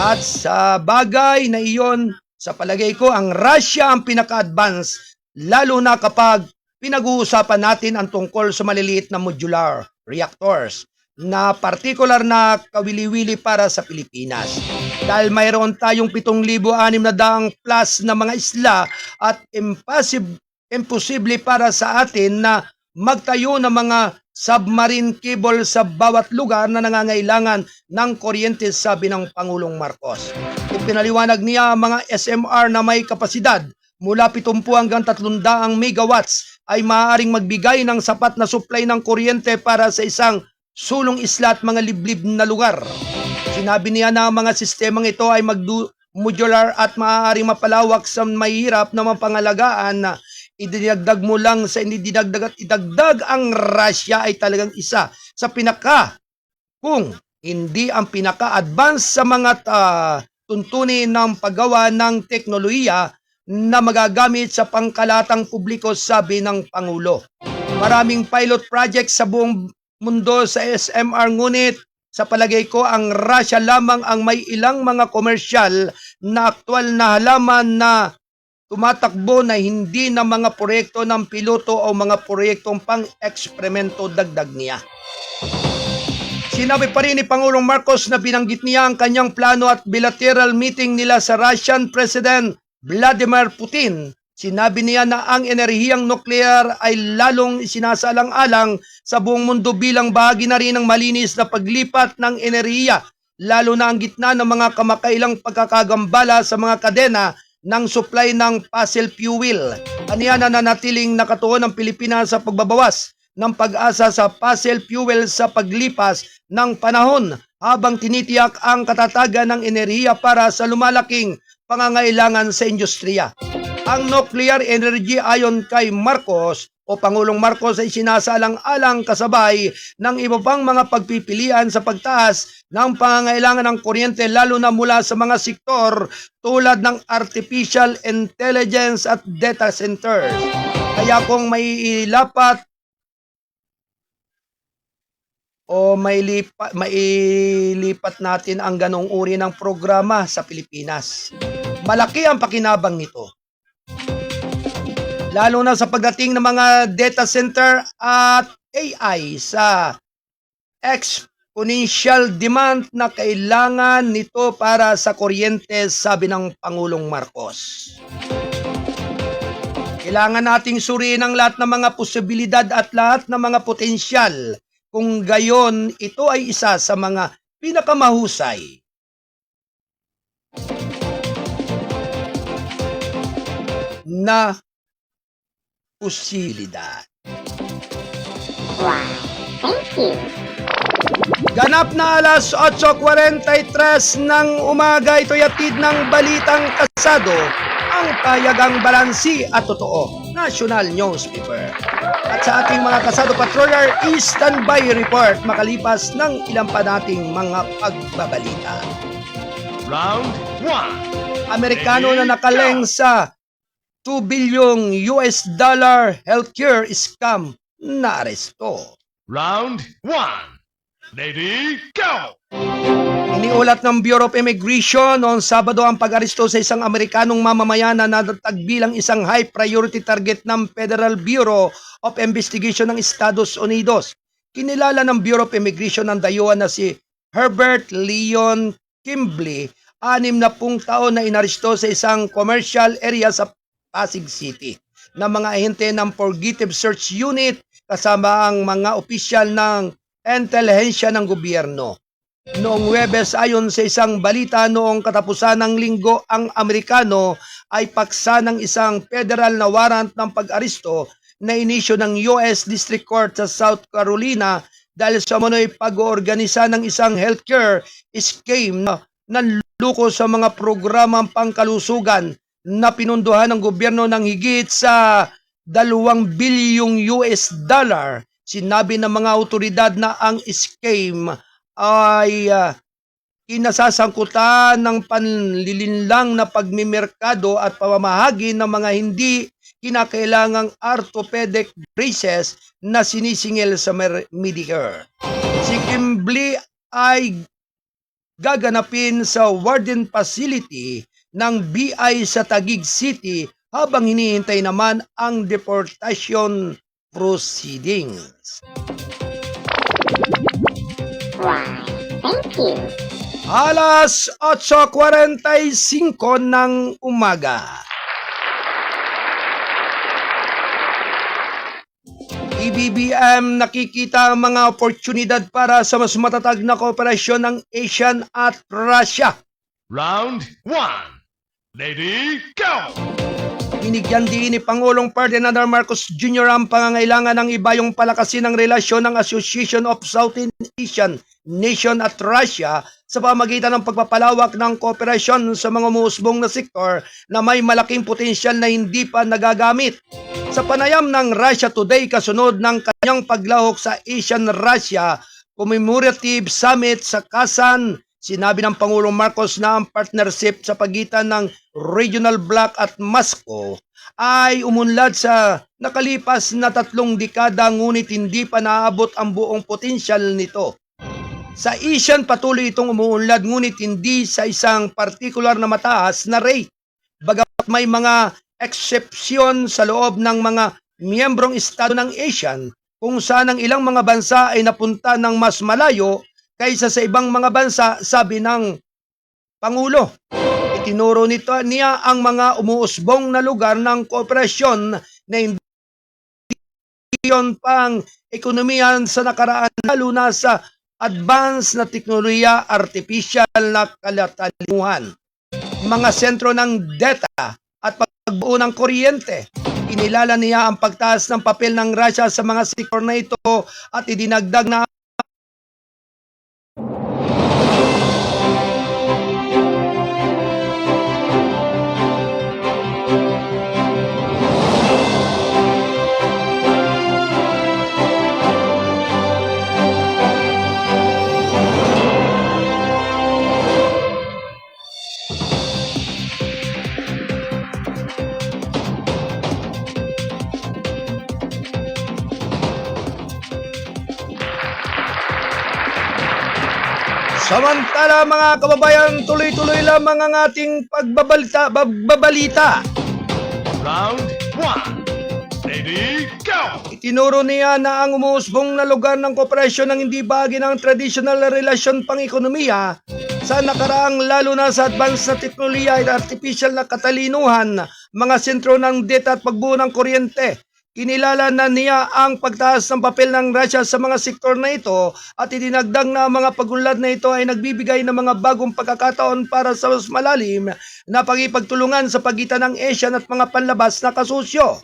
At sa bagay na iyon, sa palagay ko, ang Russia ang pinaka-advance, lalo na kapag pinag-uusapan natin ang tungkol sa maliliit na modular reactors na partikular na kawili-wili para sa Pilipinas. Dahil mayroon tayong 7,600 plus na mga isla at imposible para sa atin na magtayo ng mga submarine cable sa bawat lugar na nangangailangan ng kuryente, sabi ng Pangulong Marcos. Ipinaliwanag niya ang mga SMR na may kapasidad mula 70 hanggang 300 megawatts ay maaaring magbigay ng sapat na supply ng kuryente para sa isang sulong isla at mga liblib na lugar. Sinabi niya na ang mga sistemang ito ay modular at maaaring mapalawak sa mahirap na mapangalagaan na idinagdag mo lang sa hindi dinagdag at idagdag. Ang Russia ay talagang isa sa kung hindi ang pinaka-advance sa mga tuntunin ng paggawa ng teknolohiya na magagamit sa pangkalatang publiko, sabi ng Pangulo. Maraming pilot projects sa buong mundo sa SMR, ngunit sa palagay ko ang Russia lamang ang may ilang mga komersyal na aktwal na halaman na tumatakbo na hindi na mga proyekto ng piloto o mga proyektong pang-eksperimento, dagdag niya. Sinabi pa rin ni Pangulong Marcos na binanggit niya ang kanyang plano at bilateral meeting nila sa Russian President Vladimir Putin. Sinabi niya na ang enerhiyang nuklear ay lalong sinasaalang-alang sa buong mundo bilang bahagi na rin ng malinis na paglipat ng enerhiya, lalo na ang gitna ng mga kamakailang pagkakagambala sa mga kadena ng supply ng fossil fuel. Aniya, na nanatiling nakatuon ang Pilipinas sa pagbabawas ng pag-asa sa fossil fuel sa paglipas ng panahon habang tinitiyak ang katatagan ng enerhiya para sa lumalaking pangangailangan sa industriya. Ang nuclear energy ayon kay Marcos o Pangulong Marcos ay sinasaalang-alang kasabay ng iba pang mga pagpipilian sa pagtaas ng pangangailangan ng kuryente, lalo na mula sa mga sektor tulad ng artificial intelligence at data centers. Kaya kung may ilipat o mailipat natin ang ganong uri ng programa sa Pilipinas, malaki ang pakinabang nito. Lalo na sa pagdating ng mga data center at AI sa exponential demand na kailangan nito para sa kuryente, sabi ng Pangulong Marcos. Kailangan nating suriin ang lahat ng mga posibilidad at lahat ng mga potensyal. Kung gayon, ito ay isa sa mga pinakamahusay na posibilidad. Why, thank you. Ganap na alas 8:43 ng umaga, ito'y atid ng balitang kasado, ang payagang balansi at totoo, National Newspaper. At sa ating mga kasado patroller, standby report makalipas ng ilang pa nating mga pagbabalita. Round 1. Amerikano na nakaleng sa $2 billion healthcare scam na aresto. Round 1. Lady, go! Iniulat ng Bureau of Immigration noong Sabado ang pag-aresto sa isang Amerikanong mamamayan na natagbilang isang high priority target ng Federal Bureau of Investigation ng Estados Unidos. Kinilala ng Bureau of Immigration ng dayuhan na si Herbert Leon Kimbley, 60 taon na inaresto sa isang commercial area sa Pasig City ng mga ahente ng Fugitive Search Unit kasama ang mga opisyal ng intelihensya ng gobyerno. Noong Huwebes, ayon sa isang balita noong katapusan ng linggo, ang Amerikano ay paksa ng isang federal na warrant ng pag-aresto na inisyo ng U.S. District Court sa South Carolina dahil sa manoy pag-oorganisa ng isang healthcare scheme na nanluko sa mga programang pangkalusugan na pinunduhan ng gobyerno ng higit sa $2 bilyong. Sinabi ng mga autoridad na ang scheme ay inasasangkutan ng panlilinlang na pagmimerkado at pamamahagi ng mga hindi kinakailangang orthopedic braces na sinisingil sa Medicare. Si Kimbley ay gaganapin sa Warden Facility ng BI sa Taguig City habang hinihintay naman ang deportation proceedings. Why, thank you. Alas 8:45 ng umaga. PBBM nakikita ang mga oportunidad para sa mas matatag na kooperasyon ng ASEAN at Russia. Round 1. Lady, go! Binigyan din ni Pangulong Ferdinand R. Marcos Jr. ang pangangailangan ng ibayong palakasin ng relasyon ng Association of Southeast Asian Nation at Russia sa pamagitan ng pagpapalawak ng kooperasyon sa mga umuusbong na sektor na may malaking potensyal na hindi pa nagagamit. Sa panayam ng Russia Today kasunod ng kanyang paglahok sa Asian-Russia Commemorative Summit sa Kazan, sinabi ng Pangulong Marcos na ang partnership sa pagitan ng Regional Bloc at Moscow ay umunlad sa nakalipas na 3 dekada ngunit hindi pa naabot ang buong potensyal nito. Sa ASEAN patuloy itong umuunlad ngunit hindi sa isang partikular na mataas na rate. Bagamat may mga eksepsyon sa loob ng mga miyembrong estado ng ASEAN kung saan ang ilang mga bansa ay napunta ng mas malayo kaysa sa ibang mga bansa, sabi ng Pangulo. Itinuro niya ang mga umuusbong na lugar ng kooperasyon na hindi pang ekonomiyan sa nakaraan, lalo na sa advanced na teknolohiya, artificial na kalatalimuhan, mga sentro ng data at pagbuo ng kuryente. Inilala niya ang pagtaas ng papel ng Russia sa mga sektor na ito at idinagdag na samantala mga kababayan, tuloy-tuloy lamang ang ating pagbabalita. Round 1. Lady, go! Itinuro niya na ang umuusbong na lugar ng kooperasyon ng hindi bahagi ng traditional na relasyon pang-ekonomiya sa nakaraang lalo na sa advanced na teknolohiya at artificial na katalinuhan, mga sentro ng data at pagbuo ng kuryente. Kinilala na niya ang pagtaas ng papel ng Russia sa mga sektor na ito at idinagdag na ang mga pagunlad na ito ay nagbibigay ng mga bagong pagkakataon para sa mas malalim na pagipagtulungan sa pagitan ng Asian at mga panlabas na kasusyo.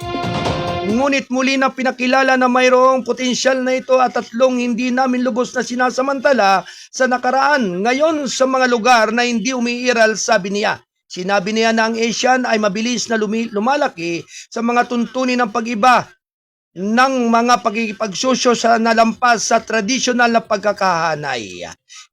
Ngunit muli na pinakilala na mayroong potensyal na ito at tatlong hindi namin lubos na sinasamantala sa nakaraan ngayon sa mga lugar na hindi umiiral, sabi niya. Sinabi niya na ang Asian ay mabilis na lumalaki sa mga tuntunin ng pag-iba ng mga pagkikipagsusyo sa nalampas sa tradisyonal na pagkakahanay.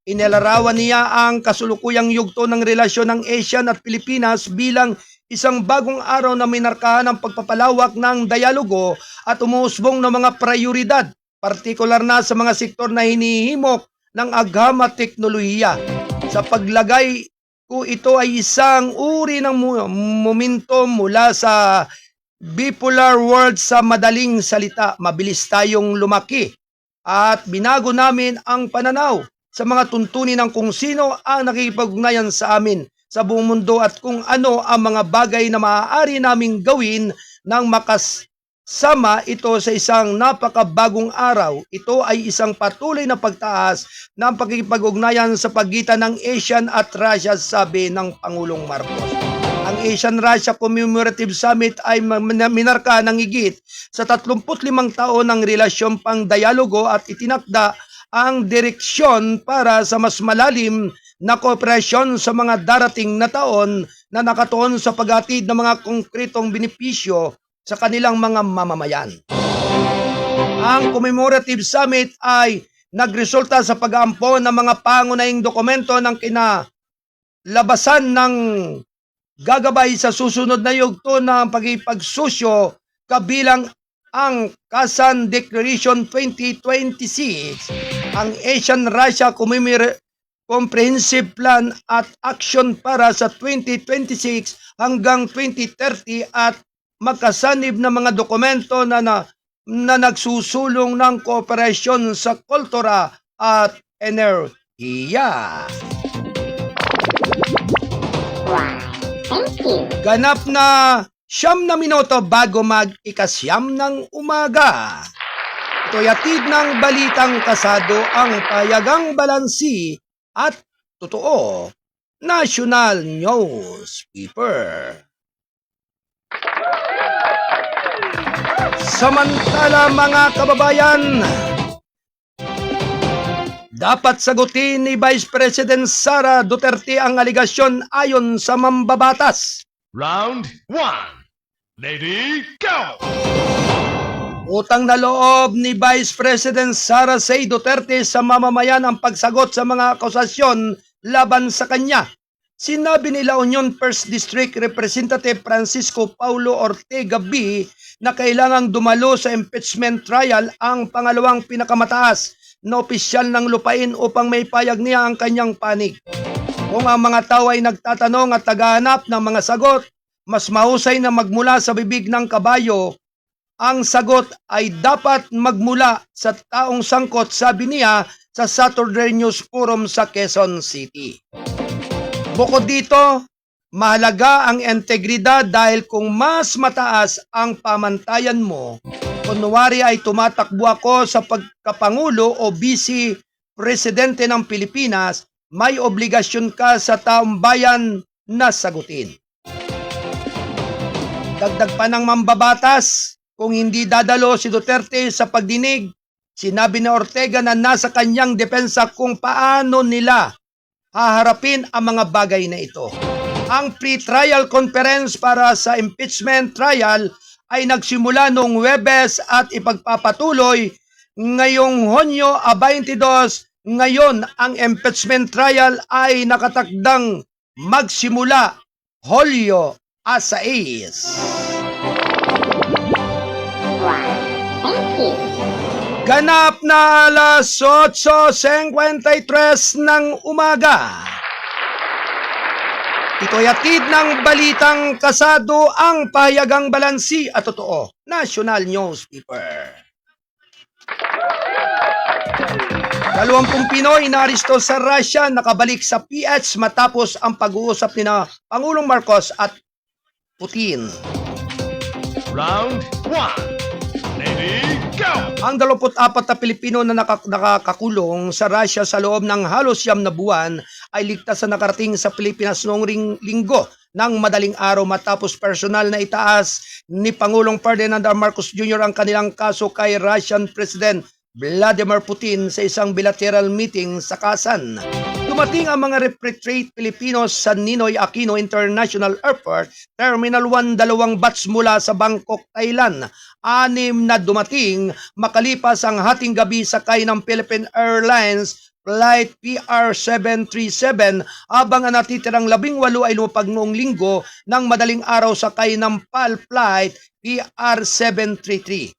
Inilarawan niya ang kasulukuyang yugto ng relasyon ng Asian at Pilipinas bilang isang bagong araw na minarkahan ng pagpapalawak ng dialogo at umuusbong ng mga prioridad, partikular na sa mga sektor na hinihimok ng agham at teknolohiya. Sa paglagay ko, ito ay isang uri ng momentum mula sa bipolar world. Sa madaling salita, mabilis tayong lumaki at binago namin ang pananaw sa mga tuntunin ng kung sino ang nakikipag-ugnayan sa amin sa buong mundo at kung ano ang mga bagay na maaari naming gawin nang makasama ito sa isang napakabagong araw. Ito ay isang patuloy na pagtaas ng pakikipag-ugnayan sa pagitan ng Asian at Russia, sabi ng Pangulong Marcos. Ang Asian-Russia Commemorative Summit ay minarka ng higit sa 35 taon ng relasyon pang dialogo at itinakda ang direksyon para sa mas malalim na kooperasyon sa mga darating na taon na nakatuon sa paghatid ng mga konkretong benepisyo sa kanilang mga mamamayan. Ang Commemorative Summit ay nagresulta sa pag-aampon ng mga pangunahing dokumento ng kinalabasan ng gagabay sa susunod na yugto ng pagkipagsusyo, kabilang ang Kazan Declaration 2026, ang Asian-Russia Comprehensive Plan at Action para sa 2026 hanggang 2030 at magkasanib na mga dokumento na nagsusulong ng kooperasyon sa kultura at enerhiya. Why, thank you. Ganap na 9 na minuto bago mag-ikasyam ng umaga. Ito'y hatid ng balitang kasado, ang payagang balansi at totoo, National Newspaper. Samantala mga kababayan, dapat sagutin ni Vice President Sara Duterte ang aligasyon ayon sa mambabatas. Round 1. Lady, go! Utang na loob ni Vice President Sara C. Duterte sa mamamayan ang pagsagot sa mga akusasyon laban sa kanya. Sinabi ni La Union 1st District Representative Francisco Paulo Ortega B. na kailangang dumalo sa impeachment trial ang pangalawang pinakamataas na opisyal ng lupain upang may payag niya ang kanyang panig. Kung ang mga tao ay nagtatanong at naghahanap ng mga sagot, mas mahusay na magmula sa bibig ng kabayo. Ang sagot ay dapat magmula sa taong sangkot, sabi niya sa Saturday News Forum sa Quezon City. Bukod dito, mahalaga ang integridad dahil kung mas mataas ang pamantayan mo, kunwari ay tumatakbo ako sa pagkapangulo o vice presidente ng Pilipinas, may obligasyon ka sa taong bayan na sagutin. Dagdag pa ng mambabatas, kung hindi dadalo si Duterte sa pagdinig, sinabi ni Ortega na nasa kanyang depensa kung paano nila haharapin ang mga bagay na ito. Ang pre-trial conference para sa impeachment trial ay nagsimula noong Huwebes at ipagpapatuloy ngayong Hunyo 22. Ngayon, ang impeachment trial ay nakatakdang magsimula Hulyo 6. Why, thank you. Ganap na alas 8:53 ng umaga. Ito'y atid ng balitang kasado ang pahayagang balansi at totoo. National Newspaper. 20 Pinoy inaaristo sa Russia nakabalik sa PH matapos ang pag-uusap ni na Pangulong Marcos at Putin. Round 1. Lady, go! Ang 24 na Pilipino na nakakakulong sa Russia sa loob ng halos 9 na buwan ay ligtas na nakarating sa Pilipinas noong linggo ng madaling araw matapos personal na itaas ni Pangulong Ferdinand R. Marcos Jr. ang kanilang kaso kay Russian President Vladimir Putin sa isang bilateral meeting sa Kazan. Dumating ang mga repatriate Pilipinos sa Ninoy Aquino International Airport, Terminal 1, 2 batch mula sa Bangkok, Thailand. 6 na dumating makalipas ang hating gabi sakay ng Philippine Airlines Flight PR737 habang ang natitirang 18 ay lumapag noong linggo ng madaling araw sakay ng PAL Flight PR733.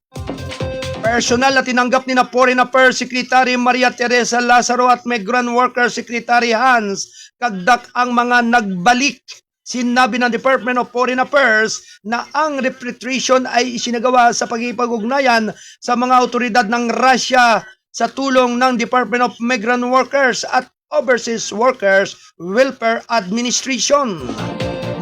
Personal na tinanggap ni na Foreign Affairs Secretary Maria Teresa Lazaro at Migrant Worker Secretary Hans Kagdak ang mga nagbalik. Sinabi ng Department of Foreign Affairs na ang repatriation ay isinagawa sa pagkikipag-ugnayan sa mga otoridad ng Russia sa tulong ng Department of Migrant Workers at Overseas Workers Welfare Administration.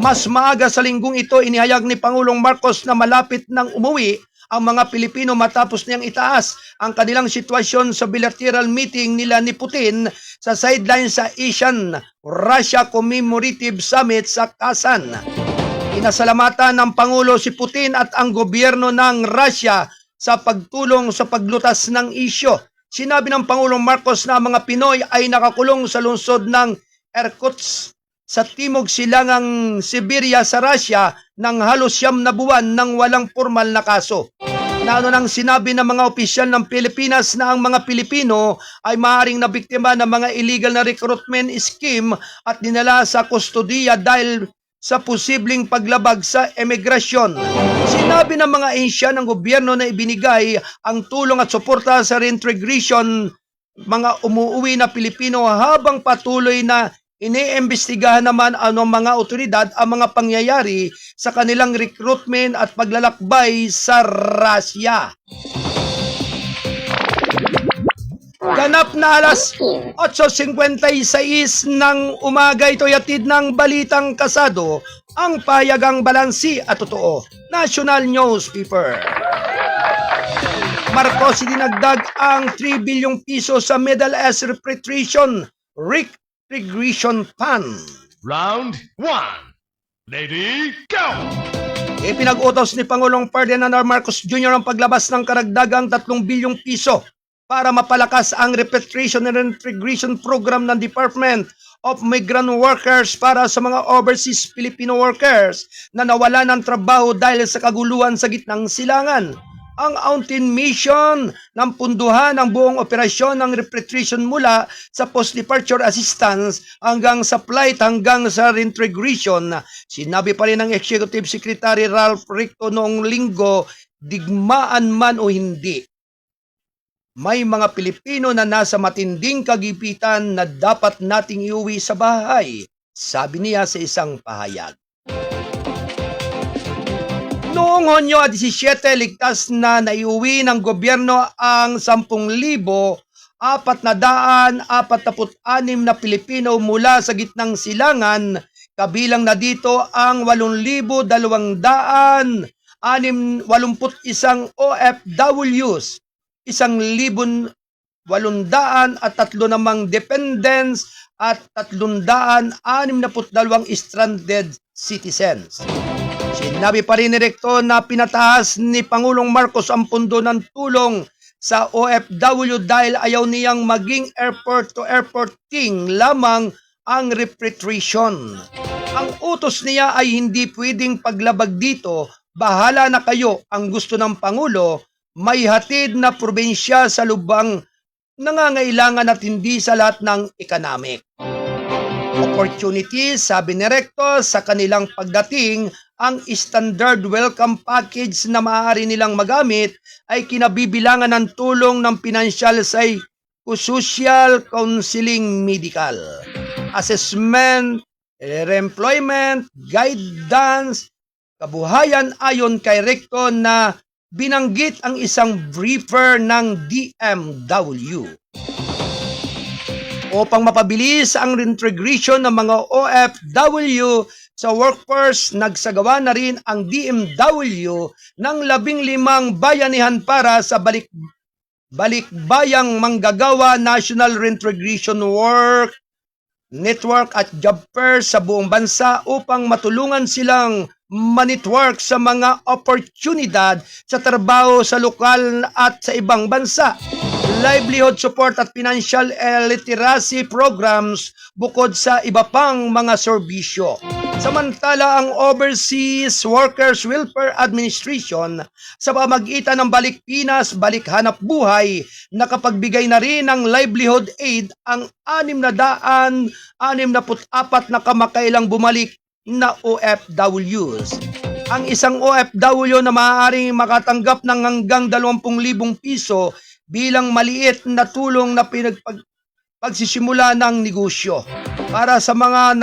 Mas maaga sa linggong ito inihayag ni Pangulong Marcos na malapit nang umuwi ang mga Pilipino matapos niyang itaas ang kanilang sitwasyon sa bilateral meeting nila ni Putin sa sideline sa Asian-Russia Commemorative Summit sa Kazan. Inasalamatan ng Pangulo si Putin at ang gobyerno ng Russia sa pagtulong sa paglutas ng isyo. Sinabi ng Pangulong Marcos na ang mga Pinoy ay nakakulong sa lungsod ng Irkutsk sa timog silangang Siberia sa Russia ng halos 9 na buwan ng walang formal na kaso. Naano nang sinabi ng mga opisyal ng Pilipinas na ang mga Pilipino ay maaaring nabiktima ng mga illegal na recruitment scheme at dinala sa kustodiya dahil sa posibleng paglabag sa emigrasyon. Sinabi ng mga ahensya ng gobyerno na ibinigay ang tulong at suporta sa reintegration mga umuuwi na Pilipino habang patuloy na iniimbestigahan naman ang mga otoridad ang mga pangyayari sa kanilang recruitment at paglalakbay sa Russia. Ganap na alas 8:56 ng umaga, ito'y hatid ng balitang kasado ang pahayagang balansi at totoo. National Newspaper. Marcos dinagdag ang 3 bilyong piso sa Middle East Repatriation Regression Fund. Round 1. Lady, go! Ipinag-utos ni Pangulong Ferdinand R. Marcos Jr. ang paglabas ng karagdagang 3 bilyong piso para mapalakas ang repatriation and integration program ng Department of Migrant Workers para sa mga overseas Filipino workers na nawala ng trabaho dahil sa kaguluhan sa gitnang silangan. Ang Auntin Mission ng punduhan ang buong operasyon ng repatriation mula sa post-departure assistance hanggang sa flight hanggang sa reintegration. Sinabi pa rin ng Executive Secretary Ralph Ricto noong linggo, digmaan man o hindi, may mga Pilipino na nasa matinding kagipitan na dapat nating iuwi sa bahay, sabi niya sa isang pahayag. Noong Hunyo 17, ligtas na naiuwi ng gobyerno ang 10,446 na Pilipino mula sa gitnang silangan, kabilang na dito ang 8,281 OFWs, 1,803 namang dependents at 362 stranded citizens. Sinabi pa rin ni Recto na pinataas ni Pangulong Marcos ang pundo ng tulong sa OFW dahil ayaw niyang maging airport-to-airport king lamang ang repatriation. Ang utos niya ay hindi pwedeng paglabag dito, bahala na kayo. Ang gusto ng Pangulo, may hatid na probinsya sa lubang nangangailangan at hindi sa lahat ng economic opportunities, sabi ni Recto, sa kanilang pagdating. Ang standard welcome package na maaari nilang magamit ay kinabibilangan ng tulong ng financial, psychosocial, counseling, medical, assessment, employment, guidance, kabuhayan ayon kay Recto na binanggit ang isang briefer ng DMW. Upang mapabilis ang reintegration ng mga OFW sa workforce, nagsagawa na rin ang DMW ng 15 bayanihan para sa balikbayang manggagawa National Reintegration Work Network at job fairs sa buong bansa upang matulungan silang manetwork sa mga oportunidad sa trabaho sa lokal at sa ibang bansa. Livelihood support at financial literacy programs bukod sa iba pang mga serbisyo. Samantala, ang Overseas Workers Welfare Administration sa pamagitan ng Balik Pinas, Balik Hanap Buhay, nakapagbigay na rin ng livelihood aid ang 664 na kamakailang bumalik na OFWs. Ang isang OFW na maaaring makatanggap ng hanggang 20,000 piso bilang maliit na tulong na pagsisimula ng negosyo. Para sa mga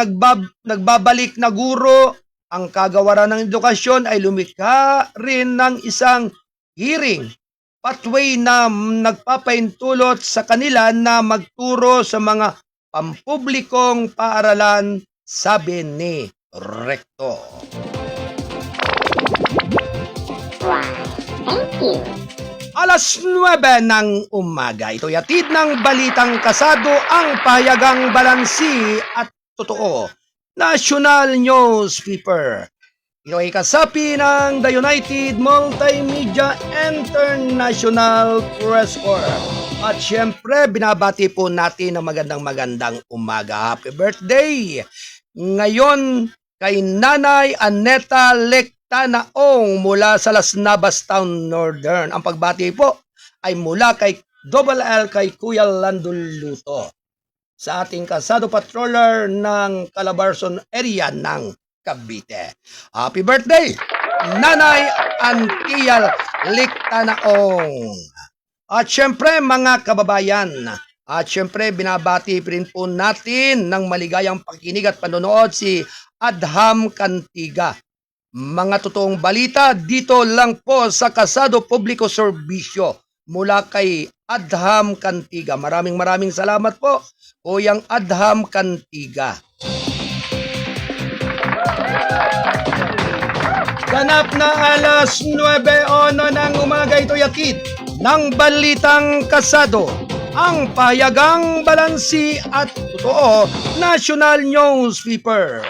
nagbabalik na guro, ang kagawaran ng edukasyon ay lumikha rin ng isang hearing pathway na nagpapaintulot sa kanila na magturo sa mga pampublikong paaralan, sabi ni Recto. Why, thank you. Alas 9 ng umaga, ito'y hatid ng Balitang Kasado, ang pahayagang balansi at totoo. National Newspaper. Ito ay kasapi ng The United Multimedia International Press Corps. At syempre, binabati po natin ng magandang umaga. Happy birthday! Ngayon, kay Nanay Aneta Lectanaong mula sa Las Navas Town Northern. Ang pagbati po ay mula kay Double L kay Kuya Landon Luto sa ating kasado patroller ng Calabarzon area ng Cavite. Happy birthday, Nanay Antia Lectanaong! At syempre mga kababayan, at syempre binabati rin po natin ng maligayang pakikinig at panonood si Adham Cantiga. Mga totoong balita dito lang po sa Kasado Publiko Serbisyo mula kay Adham Cantiga. Maraming salamat po, Kuyang Adham Cantiga. Ganap na alas 9:01 ng umaga, ito yatid ng Balitang Kasado, ang pahayagang balansi at totoo, National Newspaper.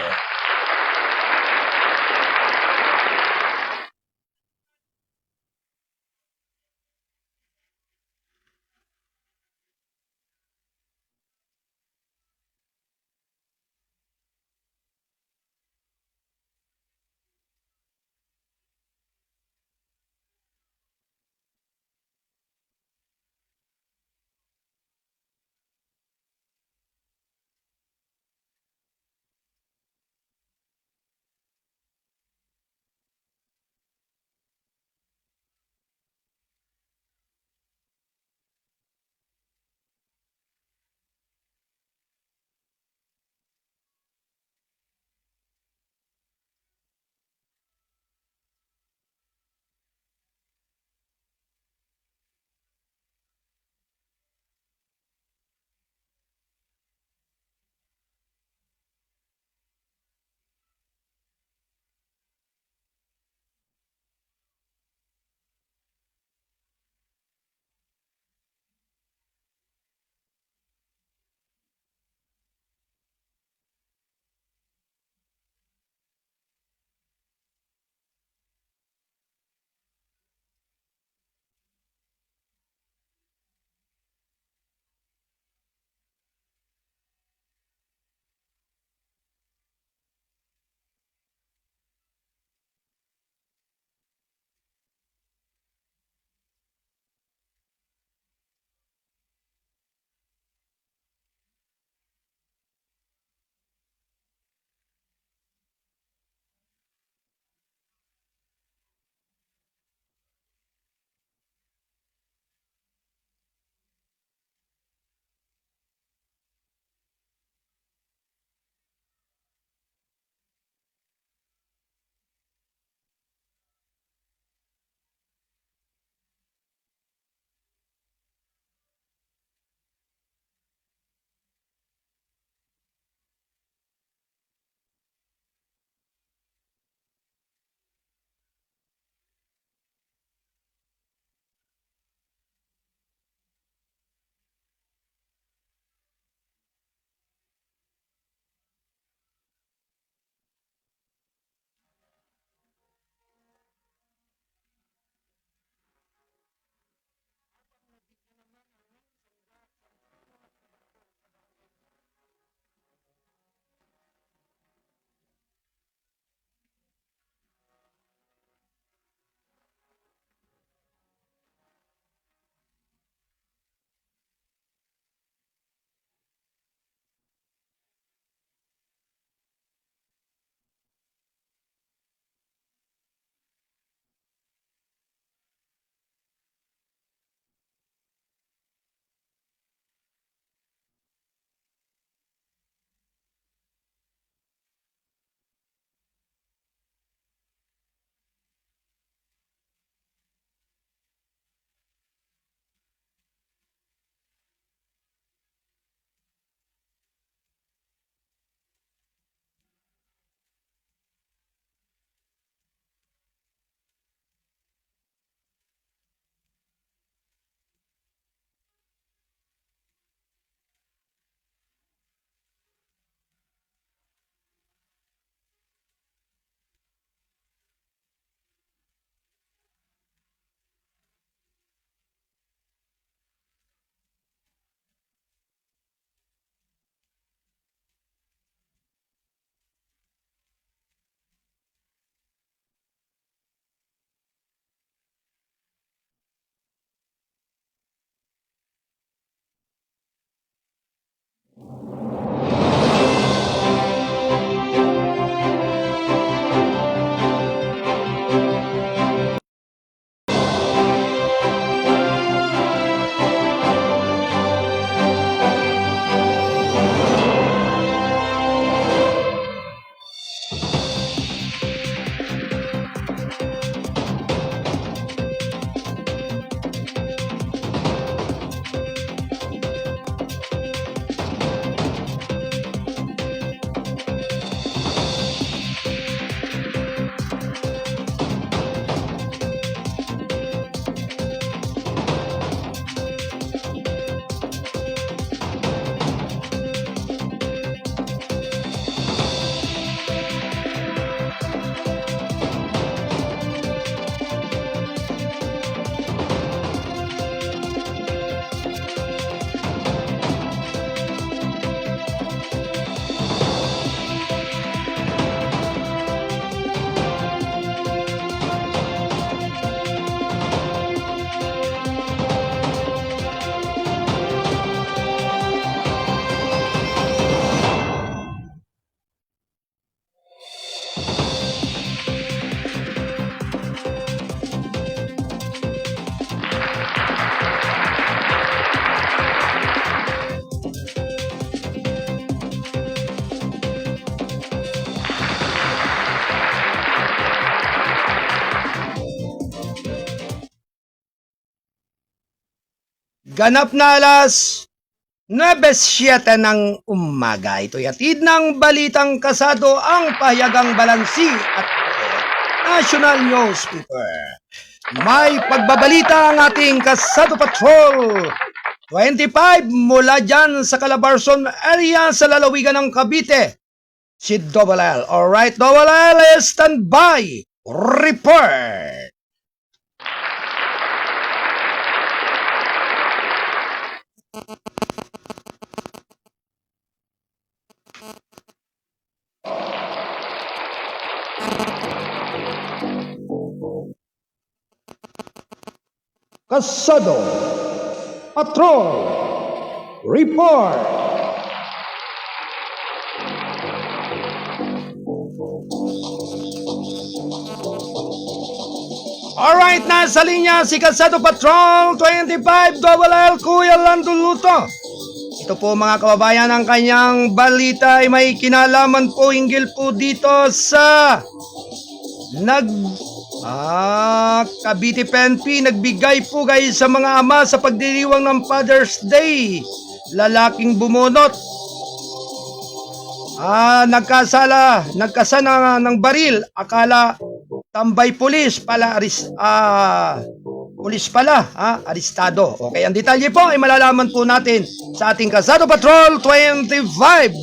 Ganap na alas 9:07 ng umaga. Ito'y atid ng Balitang Kasado, ang pahayagang balansi at National Newspaper. May pagbabalita ang ating Kasado Patrol 25 mula dyan sa Calabarzon area sa lalawigan ng Cavite. Si Double L. Alright, Double L, stand by. Report. Kasado Patrol Report. Alright, nasa linya si Kasado Patrol 25 Double L, Kuya Lando Luto. Ito po mga kababayan, ang kanyang balita ay may kinalaman po hinggil po dito sa Cavite PNP nagbigay po guys sa mga ama sa pagdiriwang ng Father's Day. Lalaking bumunot. Nagkasana ng baril. Akala tambay pulis pala, pulis pala, arestado. Okay, ang detalye po ay malalaman po natin sa ating Kasado Patrol 25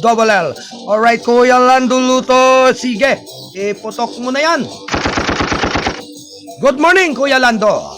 Double L. Alright, Kuya Lando Luto, sige, iputok mo na yan. Good morning, Kuya Lando.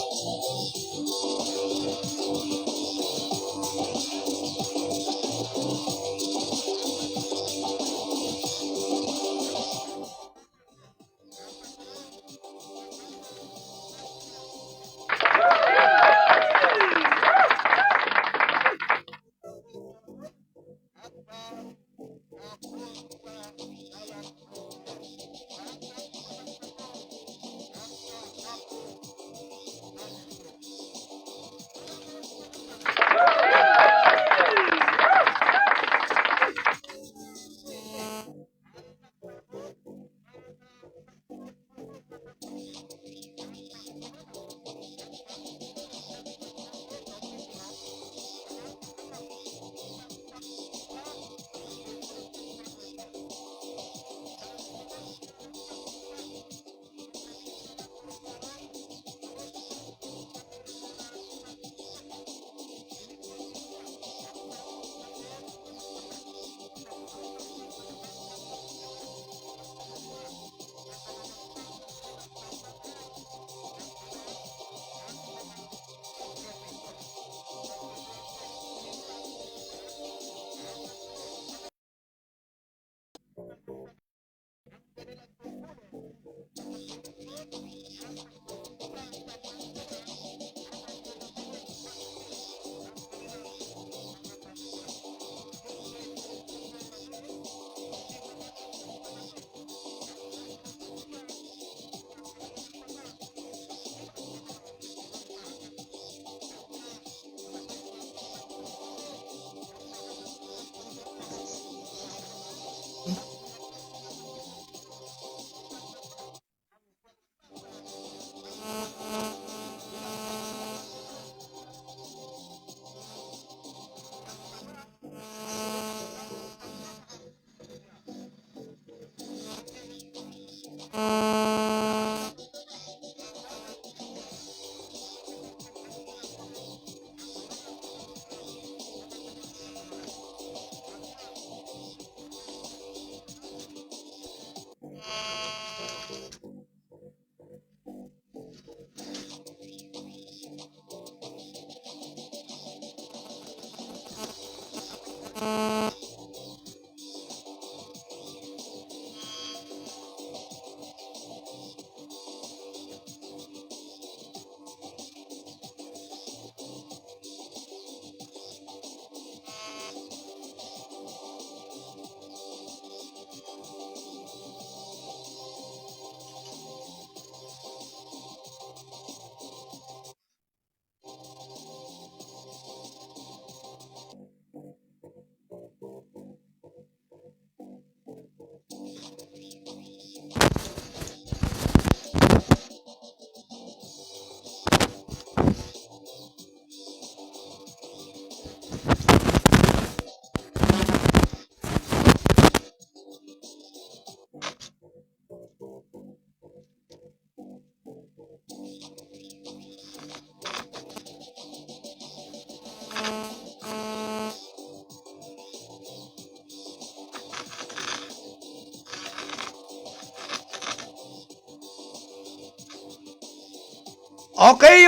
Okay,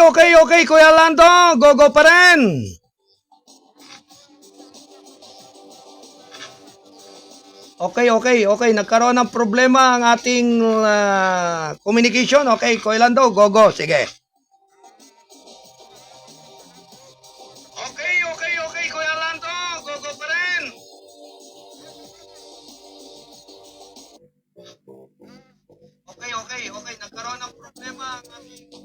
Kuya Lando. Go pa rin. Okay. Nagkaroon ng problema ang ating communication. Okay, Kuya Lando, go. Sige. Okay, Kuya Lando. Go pa rin. Okay. Nagkaroon ng problema ang ating...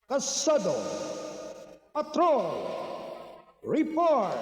Kasado, Patrol, Report.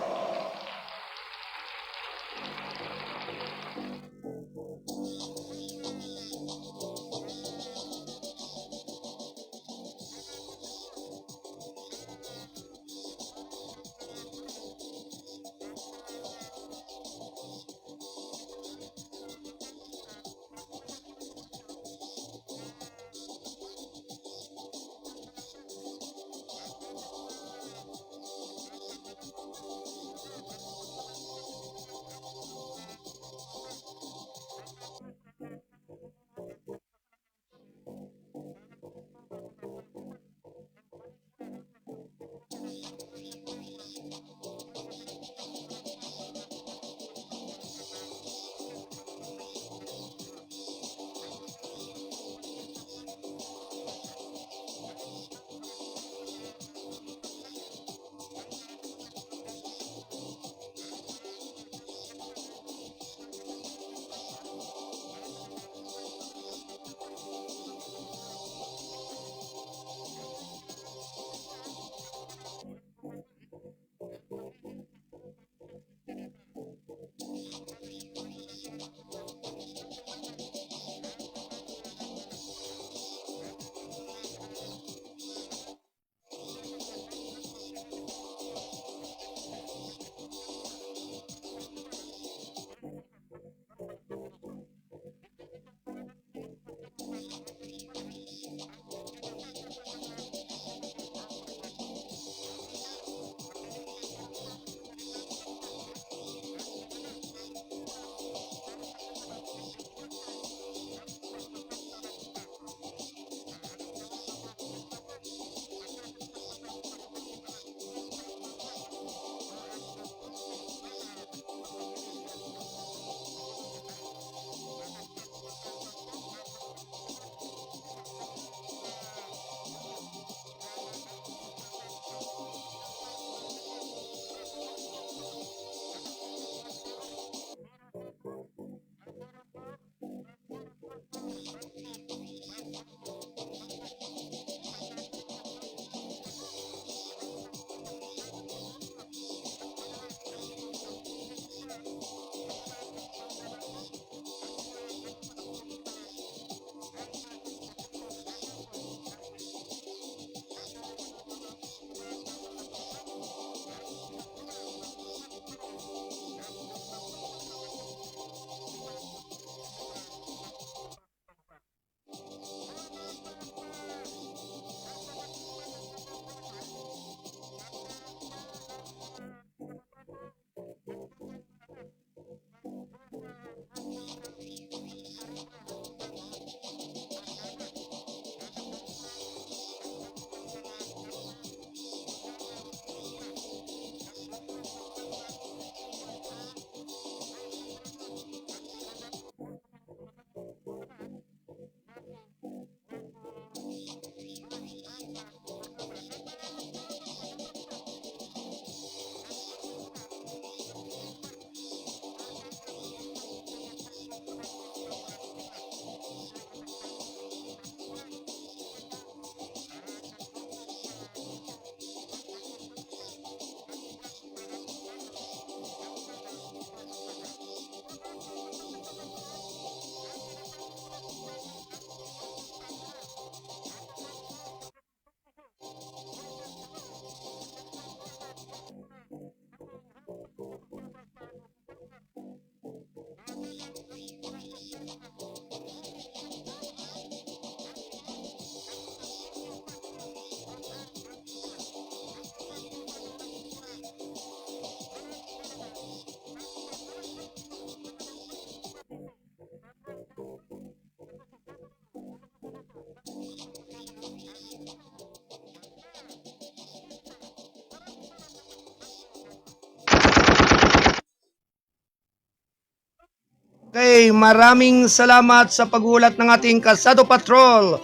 Okay, maraming salamat sa paghulat ng ating Kasado Patrol.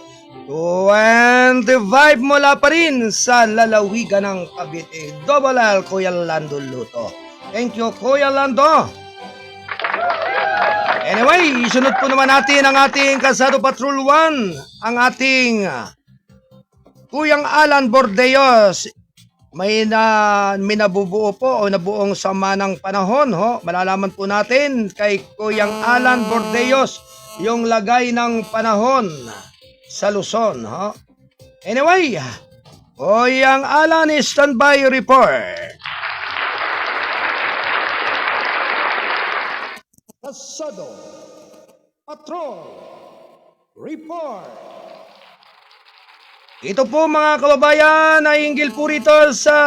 25 mula pa rin sa lalawigan ng Cavite. Double L, Kuya Lando Luto. Thank you, Kuya Lando. Anyway, isunod po naman natin ang ating Kasado Patrol 1, ang ating Kuyang Alan Bordeos. May nabubuo po o nabuong sama ng panahon. Ho. Malalaman po natin kay Kuyang Alan Bordeos yung lagay ng panahon sa Luzon. Ho. Anyway, Kuyang Alan is standby report. Kasado Patrol Report. Ito po mga kababayan ay hinggil po rito sa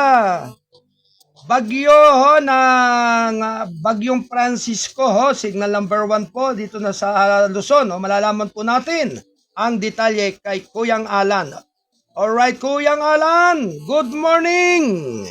bagyo ho, ng Bagyong Francisco ho, signal number 1 po dito na sa Luzon. Ho. Malalaman po natin ang detalye kay Kuyang Alan. Alright, Kuyang Alan, good morning!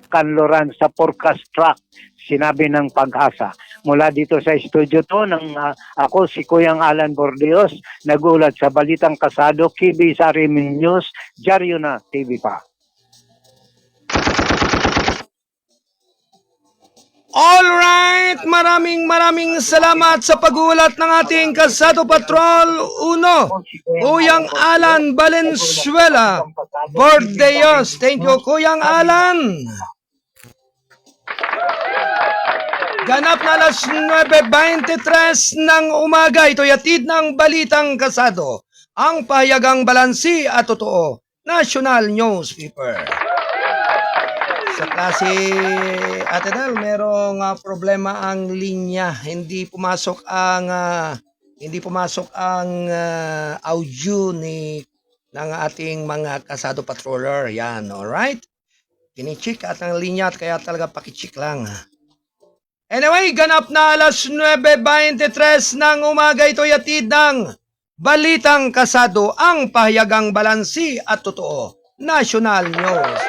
kanluran sa forecast track, sinabi ng Pag-asa. Mula dito sa studio to, ako si Kuyang Alan Bordeos, nagulat sa Balitang Kasado, Kibi sa Arimin News, Diaryo na TV pa. Alright, maraming salamat sa paghulat ng ating Kasado Patrol 1. Kuyang Alan Valenzuela Bordeos. Thank you, Kuyang Alan. Ganap na alas 9:23 ng umaga. Ito'y hatid ng Balitang Kasado. Ang pahayagang balansi at totoo. National Newspaper. Sa klase, Ate Del, merong problema ang linya. Hindi pumasok ang audio ng ating mga kasado patroller. Yan, alright? Kinichik at ang linya at kaya talaga pakichik lang. Anyway, ganap na alas 9:23 ng umaga, ito'y atid ng Balitang Kasado, ang pahayagang balansi at totoo. National News.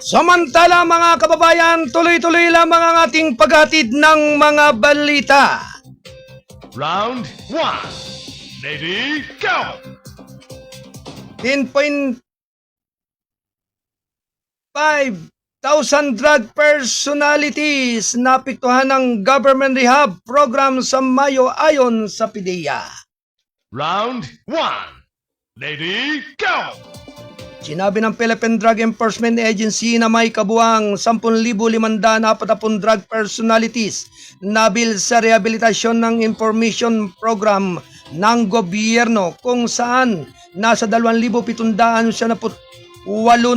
Samantala mga kababayan, tuloy-tuloy lamang ang ating paghatid ng mga balita. Round 1. Lady, go! 10.5 thousand drug personalities napiktuhan ng government rehab program sa Mayo ayon sa PDEA. Round 1. Lady, go! Sinabi ng Philippine Drug Enforcement Agency na may kabuang 10,540 drug personalities nabil sa rehabilitasyon ng information program ng gobyerno kung saan nasa 2,778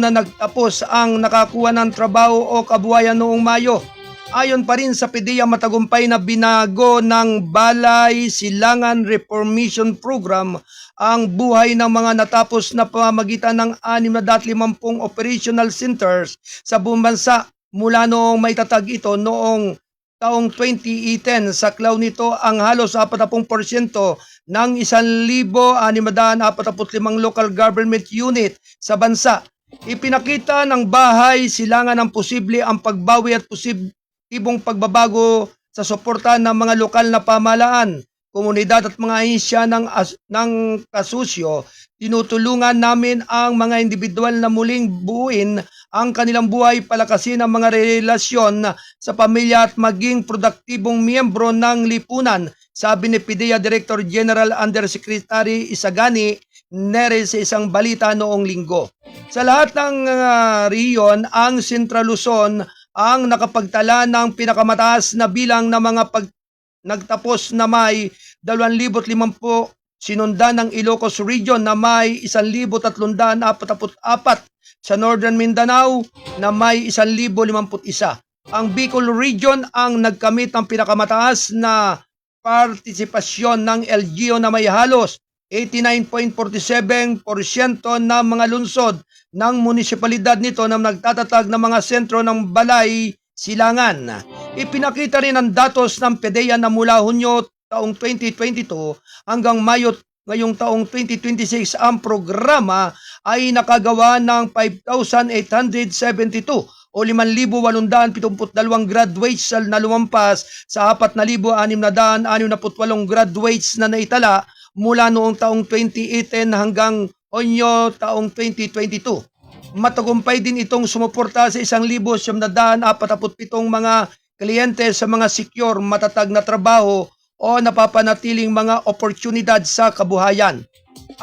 na nagtapos ang nakakuha ng trabaho o kabuhayan noong Mayo. Ayon pa rin sa PDEA, matagumpay na binago ng Balay Silangan Reformation Program ang buhay ng mga natapos na pamamagitan ng 650 operational centers sa buong bansa mula noong maitatag ito noong taong 2010. Sa klaw nito ang halos 40% ng 1,645 local government unit sa bansa. Ipinakita ng Bahay Silangan ng posible ang pagbawi at positibong pagbabago sa suporta ng mga lokal na pamahalaan, komunidad at mga ahensya ng kasusyo. Tinutulungan namin ang mga individual na muling buuin ang kanilang buhay, palakasin ang mga relasyon sa pamilya at maging produktibong miyembro ng lipunan, sabi ni PDEA Director General Undersecretary Isagani Neres sa isang balita noong linggo. Sa lahat ng riyon, ang Central Luzon ang nakapagtala ng pinakamataas na bilang ng mga nagtapos na may 2,050, sinundan ng Ilocos Region na may 1,344, sa Northern Mindanao na may 1,051. Ang Bicol Region ang nagkamit ng pinakamataas na partisipasyon ng LGU na may halos 89.47% ng mga lungsod ng munisipalidad nito na nagtatatag ng mga sentro ng Balay Silangan. Ipinakita rin ang datos ng PDEA na mula Hunyo taong 2022 hanggang Mayo ngayong taong 2026 ang programa ay nakagawa ng 5,872 o 5,872 graduates na lumampas sa 4,668 graduates na naitala mula noong taong 2018 hanggang Hunyo taong 2022. Matagumpay din itong sumuporta sa 1,747 mga kliyente sa mga secure, matatag na trabaho o napapanatiling mga oportunidad sa kabuhayan.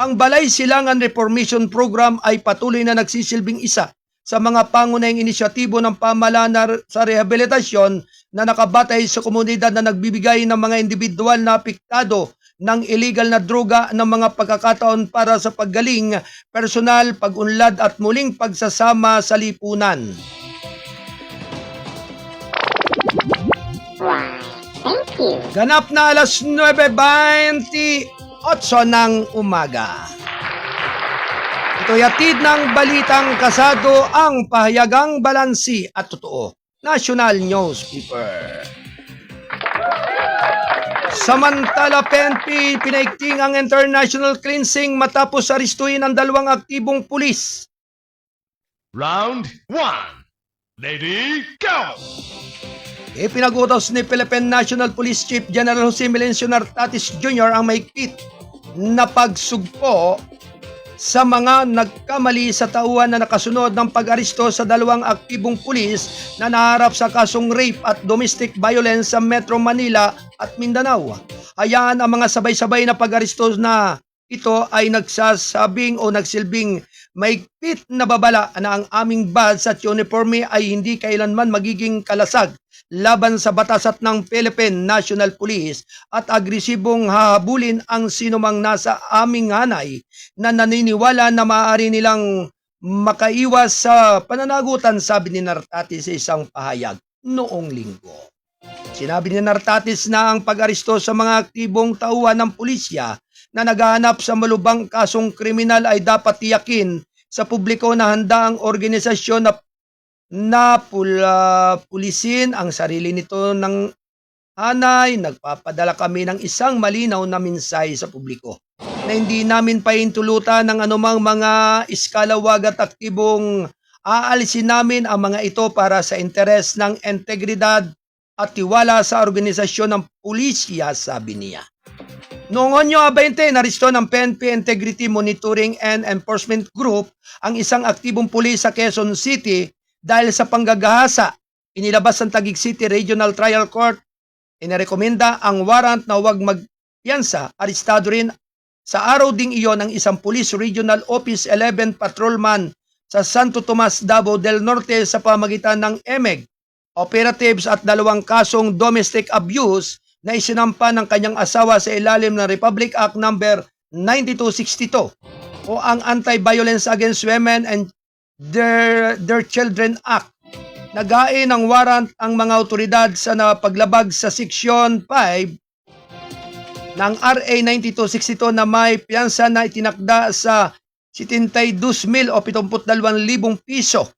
Ang Balay Silangan Reformation Program ay patuloy na nagsisilbing isa sa mga pangunahing inisyatibo ng pamahalaan sa rehabilitasyon na nakabatay sa komunidad na nagbibigay ng mga individual na apektado ng illegal na droga ng mga pagkakataon para sa paggaling, personal, pag-unlad at muling pagsasama sa lipunan. Why, thank you. Ganap na alas 9:28 ng umaga. Ito'y atid ng balitang kasado ang pahayagang balansi at totoo. National Newspaper. Samantala, PNP pinaigting ang international cleansing matapos aristuhin ang dalawang aktibong pulis. Round 1. Lady, go! Ipinagutos ni Philippine National Police Chief General Jose Melencio Nartatis Jr. ang mahigpit na pagsugpo sa mga nagkamali sa tauhan na nakasunod ng pag-aristo sa dalawang aktibong pulis na naharap sa kasong rape at domestic violence sa Metro Manila at Mindanao. Hayaan ang mga sabay-sabay na pag-aristo na ito ay nagsasabing o nagsilbing mahigpit na babala na ang aming badge at uniforme ay hindi kailanman magiging kalasag laban sa batas at ng Philippine National Police at agresibong hahabulin ang sinumang nasa aming hanay na naniniwala na maaari nilang makaiwas sa pananagutan, sabi ni Nartatis sa isang pahayag noong linggo. Sinabi ni Nartatis na ang pag-aristo sa mga aktibong tauhan ng pulisya na naghahanap sa malubhang kasong kriminal ay dapat tiyakin sa publiko na handa ang organisasyon na pulisin ang sarili nito ng hanay. Nagpapadala kami ng isang malinaw na mensahe sa publiko na hindi namin pahintulutan ng anumang mga iskalawag at aktibong aalisin namin ang mga ito para sa interes ng integridad at tiwala sa organisasyon ng pulisya, sabi niya. Noong Onyo 20, naristo ng PNP Integrity Monitoring and Enforcement Group ang isang aktibong pulis sa Quezon City dahil sa panggagahasa. Inilabas ng Taguig City Regional Trial Court. Inirekomenda ang warrant na huwag magpiyansa. Arestado rin sa araw ding iyon ang isang Police Regional Office 11 Patrolman sa Santo Tomas, Davao del Norte sa pamagitan ng EMEG operatives at dalawang kasong domestic abuse na isinampa ng kanyang asawa sa ilalim ng Republic Act No. 9262 o ang Anti-Violence Against Women and Their Children Act. Naghain ng warrant ang mga otoridad sa napaglabag sa Section 5 ng RA 9262 na may piyansa na itinakda sa 72,000 o 72,000 piso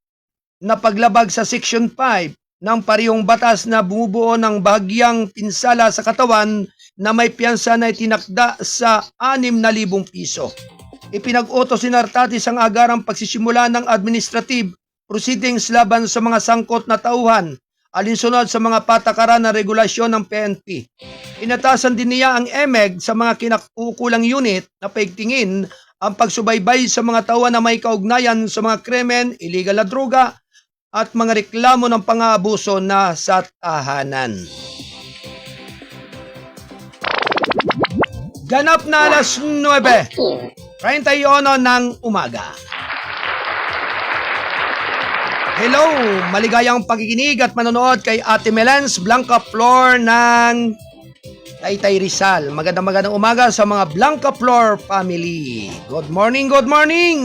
na paglabag sa Section 5 ng parehong batas na bumubuo ng bahagyang pinsala sa katawan na may piyansa na itinakda sa 6,000 piso. Ipinag-utos ni Nartatis ang agarang pagsisimula ng administrative proceedings laban sa mga sangkot na tauhan alinsunod sa mga patakaran na regulasyon ng PNP. Inatasan din niya ang EMEG sa mga kinakukulang unit na paigtingin ang pagsubaybay sa mga tauhan na may kaugnayan sa mga krimen, illegal na droga, at mga reklamo ng pang-aabuso na sa tahanan. Ganap na alas 9:31 ng umaga. Hello, maligayang pakikinig at manonood kay Ate Melens Blanca Flor ng Taytay Rizal. Magandang umaga sa mga Blanca Flor family. Good morning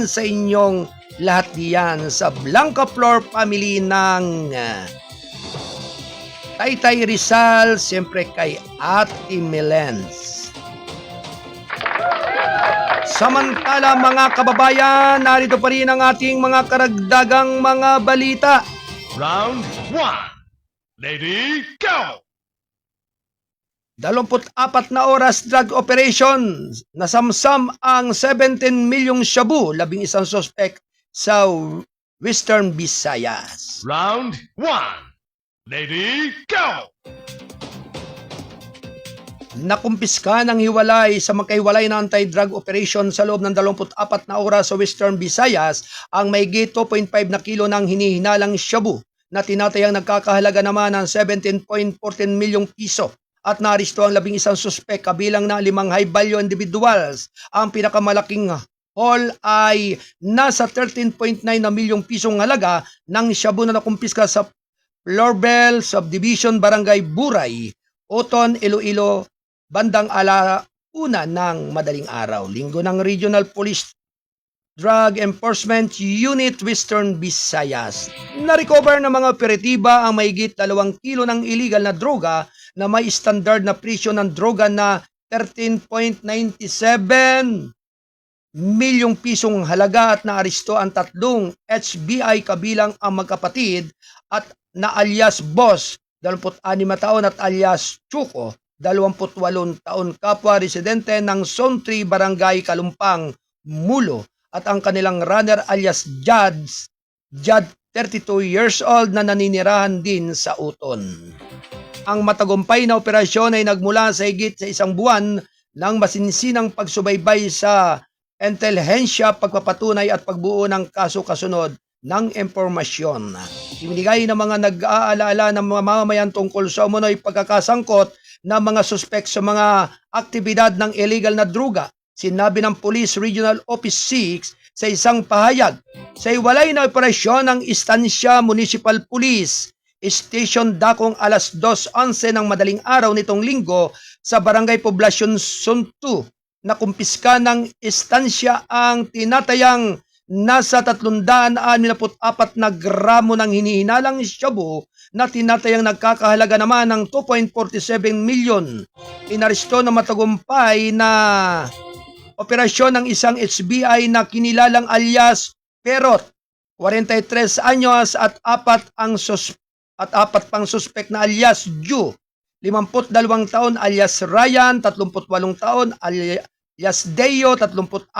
sa inyong lahat diyan sa Blanca Flor family ng Taytay Rizal, siyempre kay Ate Melens. Samantala mga kababayan, narito pa rin ang ating mga karagdagang mga balita. Round 1. Lady, go! 24 na oras drug operation. Nasamsam ang 17 milyong shabu, 11 suspect sa Western Visayas. Round 1. Lady, go! Nakumpiska ng hiwalay sa magkahiwalay na anti-drug operation sa loob ng 24 na oras sa Western Visayas ang mahigit 2.5 na kilo ng hinihinalang shabu na tinatayang nagkakahalaga naman ng 17.14 milyong piso at naaristo ang 11 suspect kabilang na 5 high value individuals. Ang pinakamalaking haul ay nasa 13.9 na milyong pisong halaga ng shabu na nakumpiska sa Florbel Subdivision, Barangay Buray, Oton, Iloilo, bandang alauna ng madaling araw. Linggo ng Regional Police Drug Enforcement Unit Western Visayas. Na-recover ng mga operatiba ang mahigit 2 kilo ng illegal na droga na may standard na presyo ng droga na 13.97 milyong pisong halaga at naaresto ang tatlong HBI kabilang ang magkapatid at na alias Boss, 26 taon at alias Chuko, 28 taon kapwa residente ng Zone 3 Barangay Kalumpang, Mulo at ang kanilang runner alias Jad 32 years old na naninirahan din sa Uton. Ang matagumpay na operasyon ay nagmula sa higit sa isang buwan ng masinsinang pagsubaybay sa intelihensya, pagpapatunay at pagbuo ng kaso kasunod ng impormasyon. Ibinigay ng mga nag-aalaala ng mga mamamayan tungkol sa umunoy pagkakasangkot ng mga suspek sa mga aktibidad ng illegal na droga. Sinabi ng Police Regional Office 6 sa isang pahayag, sa iwalay na operasyon ng Estancia Municipal Police Station dakong alas 2:11 ng madaling araw nitong linggo sa Barangay Poblacion Zone 2, na kumpiska ng estansya ang tinatayang nasa 364 na gramo ng hinihinalang shabu na tinatayang nagkakahalaga naman ng 2.47 milyon. Inaresto na matagumpay na operasyon ng isang HBI na kinilalang alias Perot, 43 anyos at apat pang suspek na alias Ju, 52 taon alias Ryan, 38 taon alias Deo, 36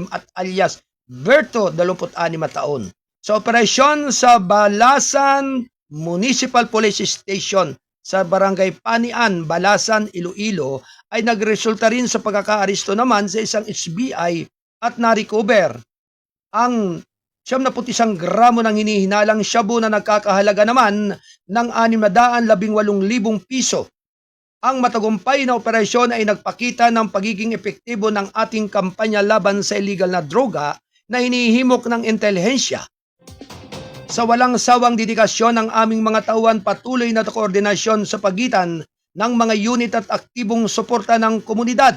at alias Berto, 26 taon. Sa operasyon sa Balasan Municipal Police Station sa Barangay Panian, Balasan, Iloilo ay nagresulta rin sa pagkakaaresto naman sa isang HBI at na-recover ang 71 gramo ng hinihinalang shabu na nagkakahalaga naman ng 618,000 piso. Ang matagumpay na operasyon ay nagpakita ng pagiging epektibo ng ating kampanya laban sa illegal na droga na hinihimok ng intelihensya. Sa walang sawang dedikasyon ng aming mga tauhan, patuloy na koordinasyon sa pagitan ng mga unit at aktibong suporta ng komunidad,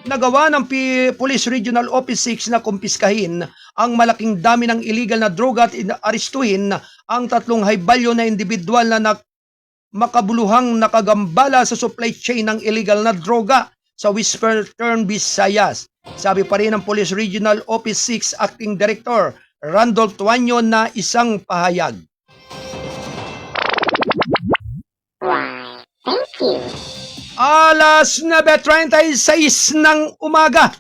nagawa ng Police Regional Office 6 na kumpiskahin ang malaking dami ng illegal na droga at arestuhin ang 3 high value na individual na makabuluhang nakagambala sa supply chain ng illegal na droga sa Western Visayas. Sabi pa rin ng Police Regional Office 6 Acting Director Randolph Tuanyo na isang pahayag. Why, thank you. Alas 9:36 ng umaga.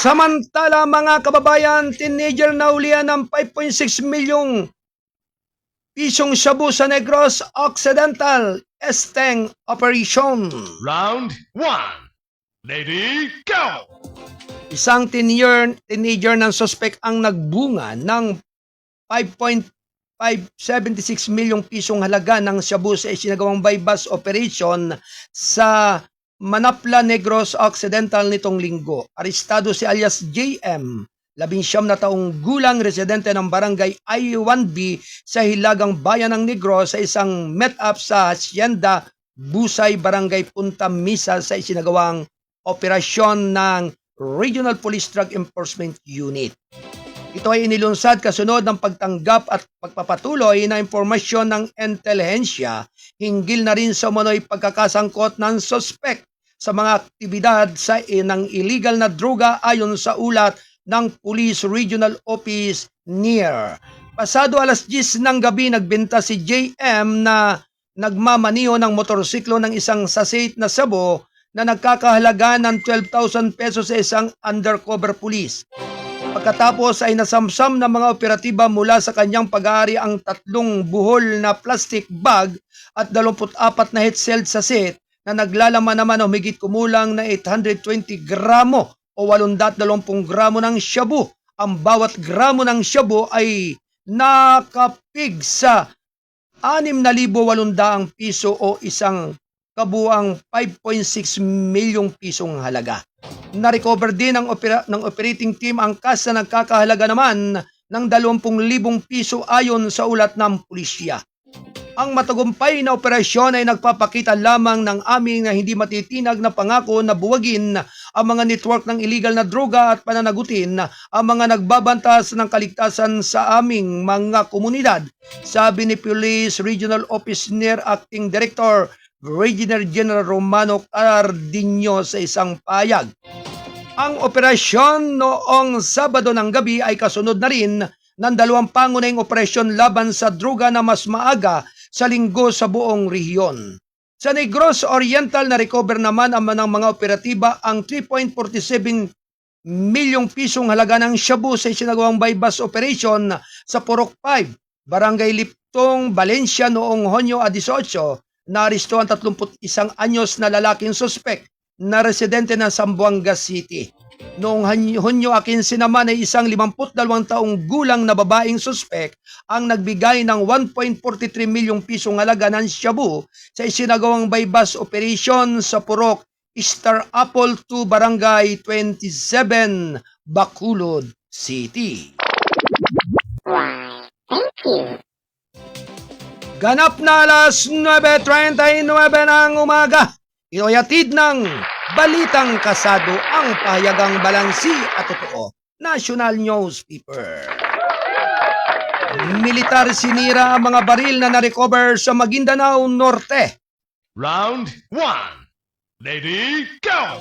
Samantala mga kababayan, teenager na ulian ng 5.6 milyong pisong shabu sa Negros Occidental Esteng Operation. Round 1. Lady, go! Isang teenager ng suspek ang nagbunga ng 5.576 milyong pisong halaga ng shabu sa isinagawang bypass operation sa Manapla, Negros Occidental nitong linggo. Arestado si alias JM, 19 na taong gulang, residente ng barangay I1B sa Hilagang Bayan ng Negros sa isang meet-up sa Hacienda Busay, Barangay Punta Misa sa isinagawang operasyon ng Regional Police Drug Enforcement Unit. Ito ay inilunsad kasunod ng pagtanggap at pagpapatuloy na impormasyon ng intelihensya hinggil na rin sa umano'y pagkakasangkot ng suspek sa mga aktibidad ng illegal na droga ayon sa ulat ng Police Regional Office NEAR. Pasado alas 10 ng gabi, nagbenta si JM na nagmamaniho ng motorsiklo ng isang sachet na sabo na nagkakahalaga ng 12,000 pesos sa isang undercover police. Pagkatapos ay nasamsam ng mga operatiba mula sa kanyang pag-aari ang 3 buhol na plastic bag at 24 na head-sealed sachet na naglalaman naman ng higit kumulang na 820 gramo o 820 gramo ng shabu. Ang bawat gramo ng shabu ay nakapig sa 6,800 piso o isang kabuang 5.6 milyong pisong halaga. Na-recover din ng operating team ang cash na nagkakahalaga naman ng 20,000 piso ayon sa ulat ng pulisya. Ang matagumpay na operasyon ay nagpapakita lamang ng aming na hindi matitinag na pangako na buwagin ang mga network ng illegal na droga at pananagutin ang mga nagbabantas ng kaligtasan sa aming mga komunidad, sabi ni Police Regional Office NEAR Acting Director Brigadier General Romano Cardinho sa isang payag. Ang operasyon noong Sabado ng gabi ay kasunod na rin ng dalawang pangunahing operasyon laban sa droga na mas maaga sa linggo sa buong rehiyon. Sa Negros Oriental na recover naman ang ng mga operatiba ang 3.47 milyong pisong halaga ng shabu sa isinagawang bypass operation sa Purok 5, Barangay Liptong, Valencia noong Hunyo 18. Naaresto ang 31 anyos na lalaking suspek na residente ng Zamboanga City. Noong Hunyo 15 naman ay isang 52 taong gulang na babaeng suspek ang nagbigay ng 1.43 milyong pisong halaga ng shabu sa isinagawang bypass operation sa Purok Star Apple 2 Barangay 27, Bacolod City. Why, thank you. Ganap na alas 9:39 ng umaga. Ito'y hatid ng Balitang Kasado, ang pahayagang balansi at totoo. National Newspaper. Militar sinira ang mga baril na narecover sa Maguindanao Norte. Round 1. Lady, go!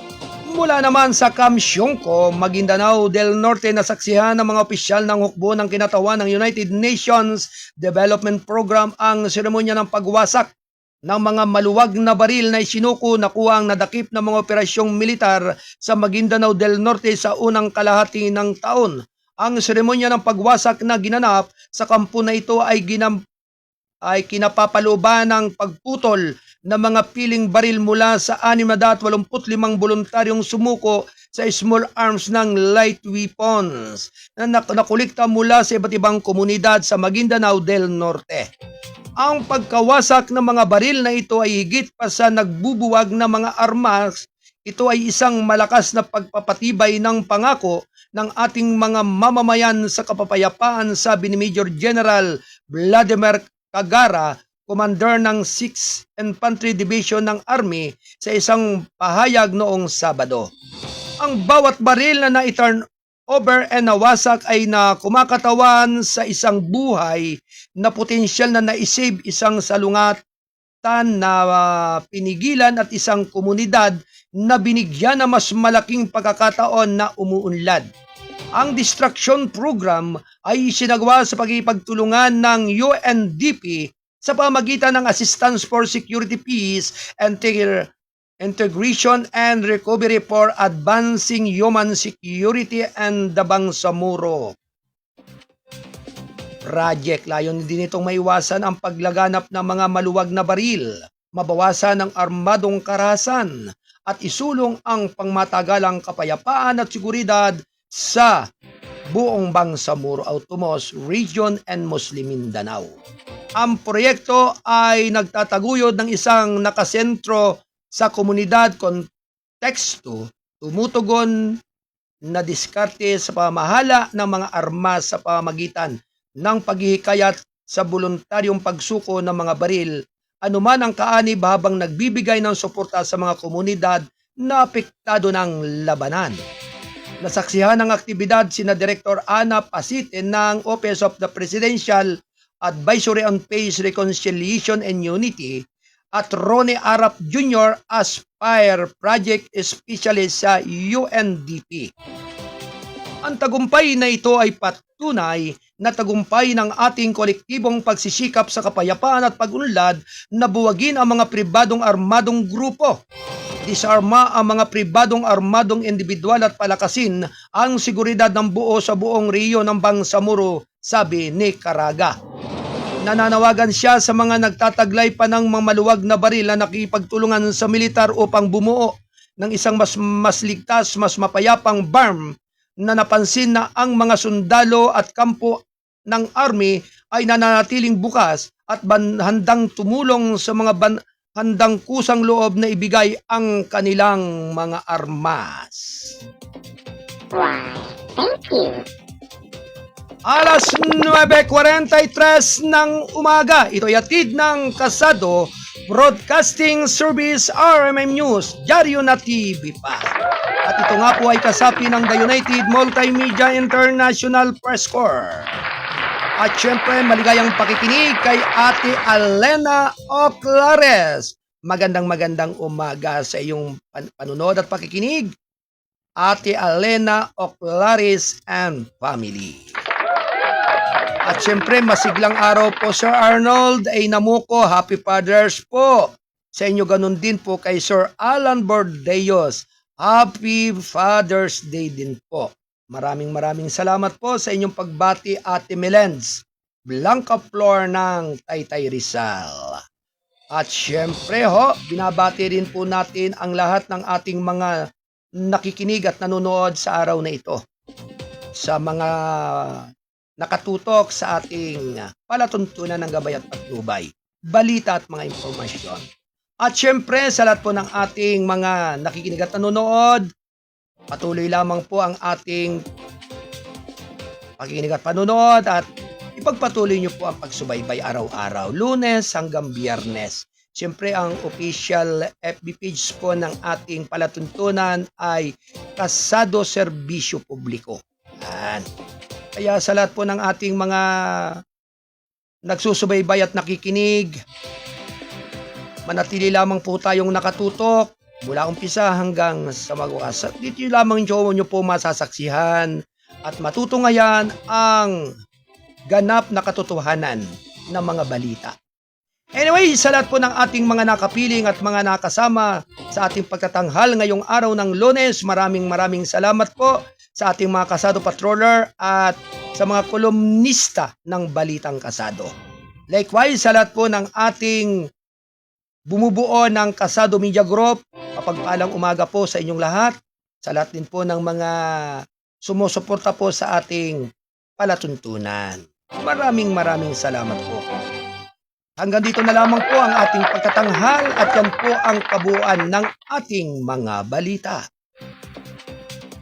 Mula naman sa Kamsyongko, Maguindanao del Norte, nasaksihan ng mga opisyal ng hukbo ng kinatawan ng United Nations Development Program ang seremonya ng pagwasak ng mga maluwag na baril na isinuko na kuha ang nadakip ng mga operasyong militar sa Maguindanao del Norte sa unang kalahati ng taon. Ang seremonya ng pagwasak na ginanap sa kampo na ito ay kinapapalooban ng pagputol ng mga piling baril mula sa 685 voluntaryong sumuko sa small arms ng light weapons na nakulikta mula sa iba't ibang komunidad sa Maguindanao del Norte. Ang pagkawasak ng mga baril na ito ay higit pa sa nagbubuwag na mga armas. Ito ay isang malakas na pagpapatibay ng pangako ng ating mga mamamayan sa kapapayapaan, sabi ni Major General Vladimir Cagara, Commander ng 6th Infantry Division ng Army, sa isang pahayag noong Sabado. Ang bawat baril na na-turn over and nawasak ay na kumakatawan sa isang buhay na potensyal na naisave, isang salungatan na pinigilan at isang komunidad na binigyan ng mas malaking pagkakataon na umuunlad. Ang Distraction Program ay sinagawa sa pagkipagtulungan ng UNDP sa pamagitan ng Assistance for Security, Peace, and Integration and Recovery for Advancing Human Security and the Bangsamoro Project. Layon din itong maiwasan ang paglaganap ng mga maluwag na baril, mabawasan ang armadong karahasan, at isulong ang pangmatagalang kapayapaan at seguridad sa buong Bangsamoro Autonomous Region and Muslim Mindanao. Ang proyekto ay nagtataguyod ng isang nakasentro sa komunidad konteksto, tumutugon na diskarte sa pamahala ng mga armas sa pamagitan ng paghihikayat sa voluntaryong pagsuko ng mga baril, anuman ang kaanib, habang nagbibigay ng suporta sa mga komunidad na apektado ng labanan. Nasaksihan ng aktibidad sina Director Ana Pasite ng Office of the Presidential Advisory on Peace, Reconciliation and Unity at Ronnie Arap Jr. Aspire Project Specialist sa UNDP. Ang tagumpay na ito ay patunay na tagumpay ng ating kolektibong pagsisikap sa kapayapaan at pag-unlad na buwagin ang mga pribadong armadong grupo, disarma ang mga pribadong armadong individual at palakasin ang seguridad ng buo sa buong rehiyon ng Bangsamoro, sabi ni Caraga. Nananawagan siya sa mga nagtataglay pa ng mga maluwag na baril na nakipagtulungan sa militar upang bumuo ng isang mas ligtas, mas mapayapang BARM na napansin na ang mga sundalo at kampo ng Army ay nananatiling bukas at handang tumulong sa mga handang kusang loob na ibigay ang kanilang mga armas. Why, thank you. Alas 9:43 ng umaga, ito'y hatid ng Kasado Broadcasting Service RMM News, Dyaryo na TV pa. At ito nga po ay kasapi ng The United Multimedia International Press Corps. At syempre, maligayang pakikinig kay Ate Alena Oclares magandang umaga sa iyong panunod at pakikinig, Ate Alena Oclaris and family. At syempre, masiglang araw po, Sir Arnold ay namuko. Happy Fathers po. Sa inyo ganun din po kay Sir Alan Bordeos. Happy Father's Day din po. Maraming salamat po sa inyong pagbati, Ate Melens Blanca Flor ng Taytay Rizal. At syempre binabati rin po natin ang lahat ng ating mga nakikinig at nanonood sa araw na ito. Sa mga nakatutok sa ating palatuntunan ng gabay at patnubay, balita at mga impormasyon. At syempre sa lahat po ng ating mga nakikinig at nanonood, patuloy lamang po ang ating pakikinig at panonood at ipagpatuloy niyo po ang pagsubaybay araw-araw, Lunes hanggang Biyernes. Siyempre, ang official FB page po ng ating palatuntunan ay Kasado Serbisyo Publiko. Yan. Kaya sa lahat po ng ating mga nagsusubaybay at nakikinig, manatili lamang po tayong nakatutok mula umpisa hanggang sa magwakas. Dito lamang niyo po masasaksihan at matutungayan ang ganap na katotohanan ng mga balita. Anyway, sa lahat po ng ating mga nakapiling at mga nakasama sa ating pagtatanghal ngayong araw ng Lunes, maraming salamat po sa ating mga kasado patroller at sa mga kolumnista ng Balitang Kasado. Likewise, sa lahat po ng ating bumubuo ng Kasado Media Group, mapagpalang umaga po sa inyong lahat. Sa lahat din po ng mga sumusuporta po sa ating palatuntunan. Maraming salamat po. Hanggang dito na lamang po ang ating pagtatanghal at yan po ang kabuuan ng ating mga balita.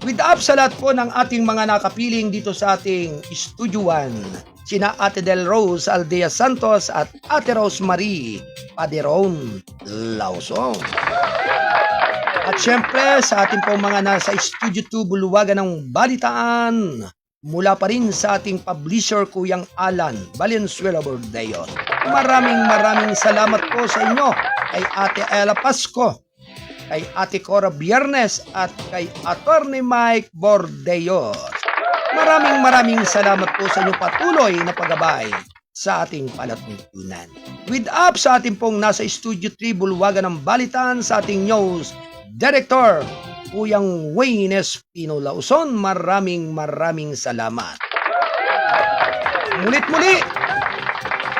With up sa lahat po ng ating mga nakapiling dito sa ating Studio 1, sina Ate Del Rose Aldea Santos at Ate Rosemary Paderon Lausong. At syempre sa ating po mga nasa Studio 2 Buluwagan ng Balitaan, mula pa rin sa ating publisher Kuyang Alan Valenzuela Bordeos. Maraming salamat po sa inyo kay Ate Ella Pasco, kay Ate Cora Biernes at kay Attorney Mike Bordeos. Maraming salamat po sa inyong patuloy na paggabay sa ating palatuntunan. With up sa ating pong nasa Studio 3 Bulwagan ng Balitan sa ating news director Kuyang Wayne Espino Lauson, maraming salamat. Mulit-muli,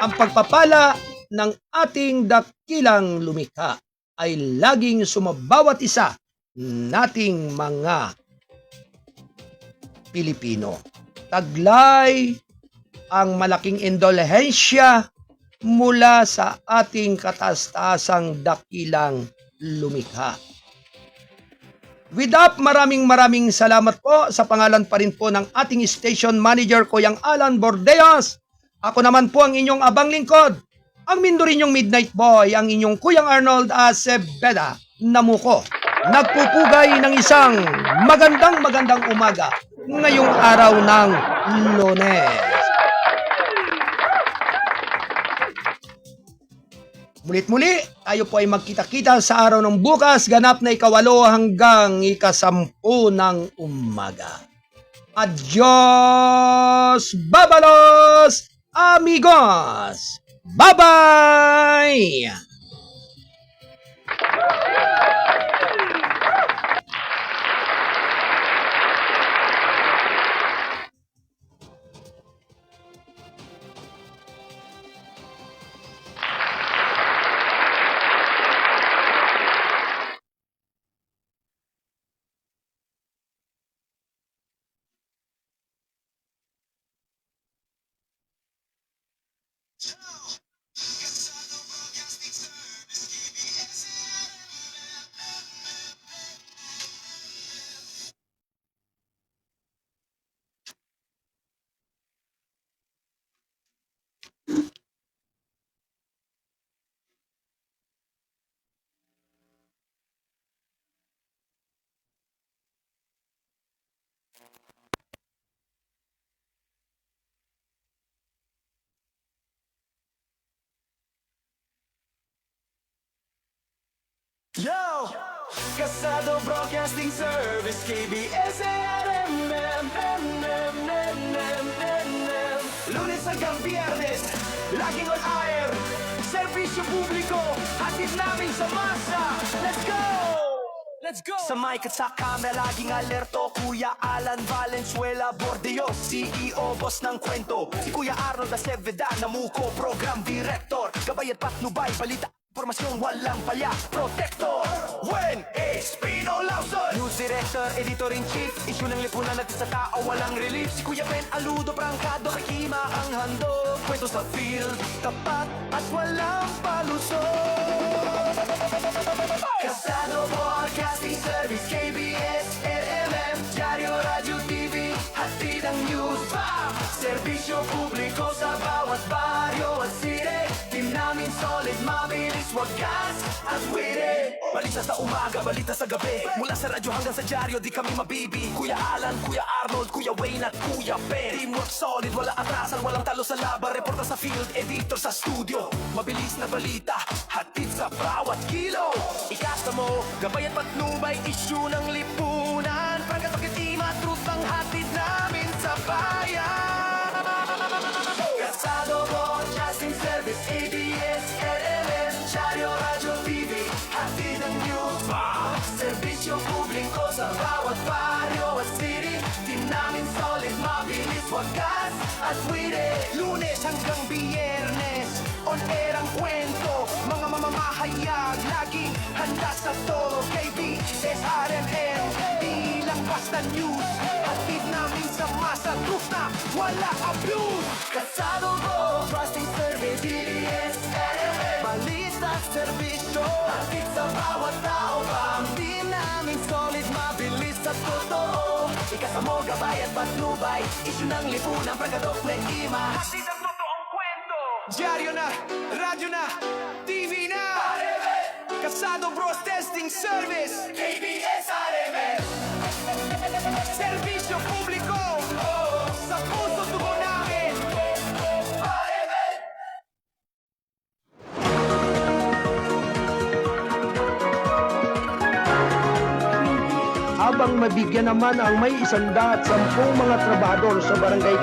ang pagpapala ng ating dakilang lumikha ay laging sumabawat isa nating mga Pilipino. Taglay ang malaking indulhensya mula sa ating kataas-taasang dakilang lumikha. With up, maraming salamat po sa pangalan pa rin po ng ating station manager, Kuyang Alan Bordeos. Ako naman po ang inyong abang lingkod, ang Mindorinyong Midnight Boy, ang inyong Kuyang Arnold Acebeda Namuko. Nagpupugay ng isang magandang umaga ngayong araw ng Lunes. Mulit-muli, tayo po ay magkita-kita sa araw ng bukas, ganap na 8 hanggang 10 ng umaga. Adios, babalos, amigos! Bye-bye! Yo! Kasado Broadcasting Service, KBS, ARMM, Lunes hanggang Biyernes, laging on air. Servisyo publiko, hatid namin sa masa. Let's go! Let's go! Sa mic at sa camera, laging alerto. Kuya Alan Valenzuela Bordeos, CEO, boss ng kwento. Si Kuya Arnold Aceveda, namuko, program director. Gabay at patnubay, balita, informasyon, walang palya, protector. When it's Pino Lawson, news director, editor-in-chief. Issue ng lipunan at sa tao, walang relief. Si Kuya Ben Aludo, prangkado, kikima ang handog. Kwento sa field, tapat at walang palusot. Kasado Broadcasting Service, KBS, RMM, Diario, Radyo, TV, hatid ang news. Serbisyo publiko sa bawat baryo at city. Team namin solid, mabilis, wagas at witty. Balita sa umaga, balita sa gabi. Mula sa radyo hanggang sa dyaryo, di kami mabibi. Kuya Alan, Kuya Arnold, Kuya Wayne at Kuya Ben. Teamwork solid, wala atrasan, walang talo sa laban. Reporter sa field, editor sa studio. Mabilis na balita, hatid sa bawat kilo. Ikasta mo, gabay at patnubay, issue ng lipunan. Pagkat pakitima, truth ang hatid namin sa bayan. Kasado Broadcasting Service, ABS, RMN, Diario, Radyo, TV, hatid ang news. Serbisyo publiko sa bawat baryo at city. Team namin solid, mabilis, wagas at witty. Lunes hanggang Biyernes, on air ang kwento. Mga mamamahayag, laging handa sa todo. KBS, RMN, di lang basta news. Hatid namin sa masa, truth na wala abuse. Kasado Broadcasting Service, DDS, RMN, balita at serbisyo, hatid sa bawat tao. Team namin solid, mabilis at totoo. Ikasamo, gabay at patnubay, issue ng lipunan, pragadok na ima. Hatid ang totoong kwento. Diaryo na, radyo na, TV na. Kasado Broadcasting Service, KBS, RMN. Serbisyo publiko, sa puso dugo namin. Habang mabigyan naman ang may 110 mga trabador sa barangay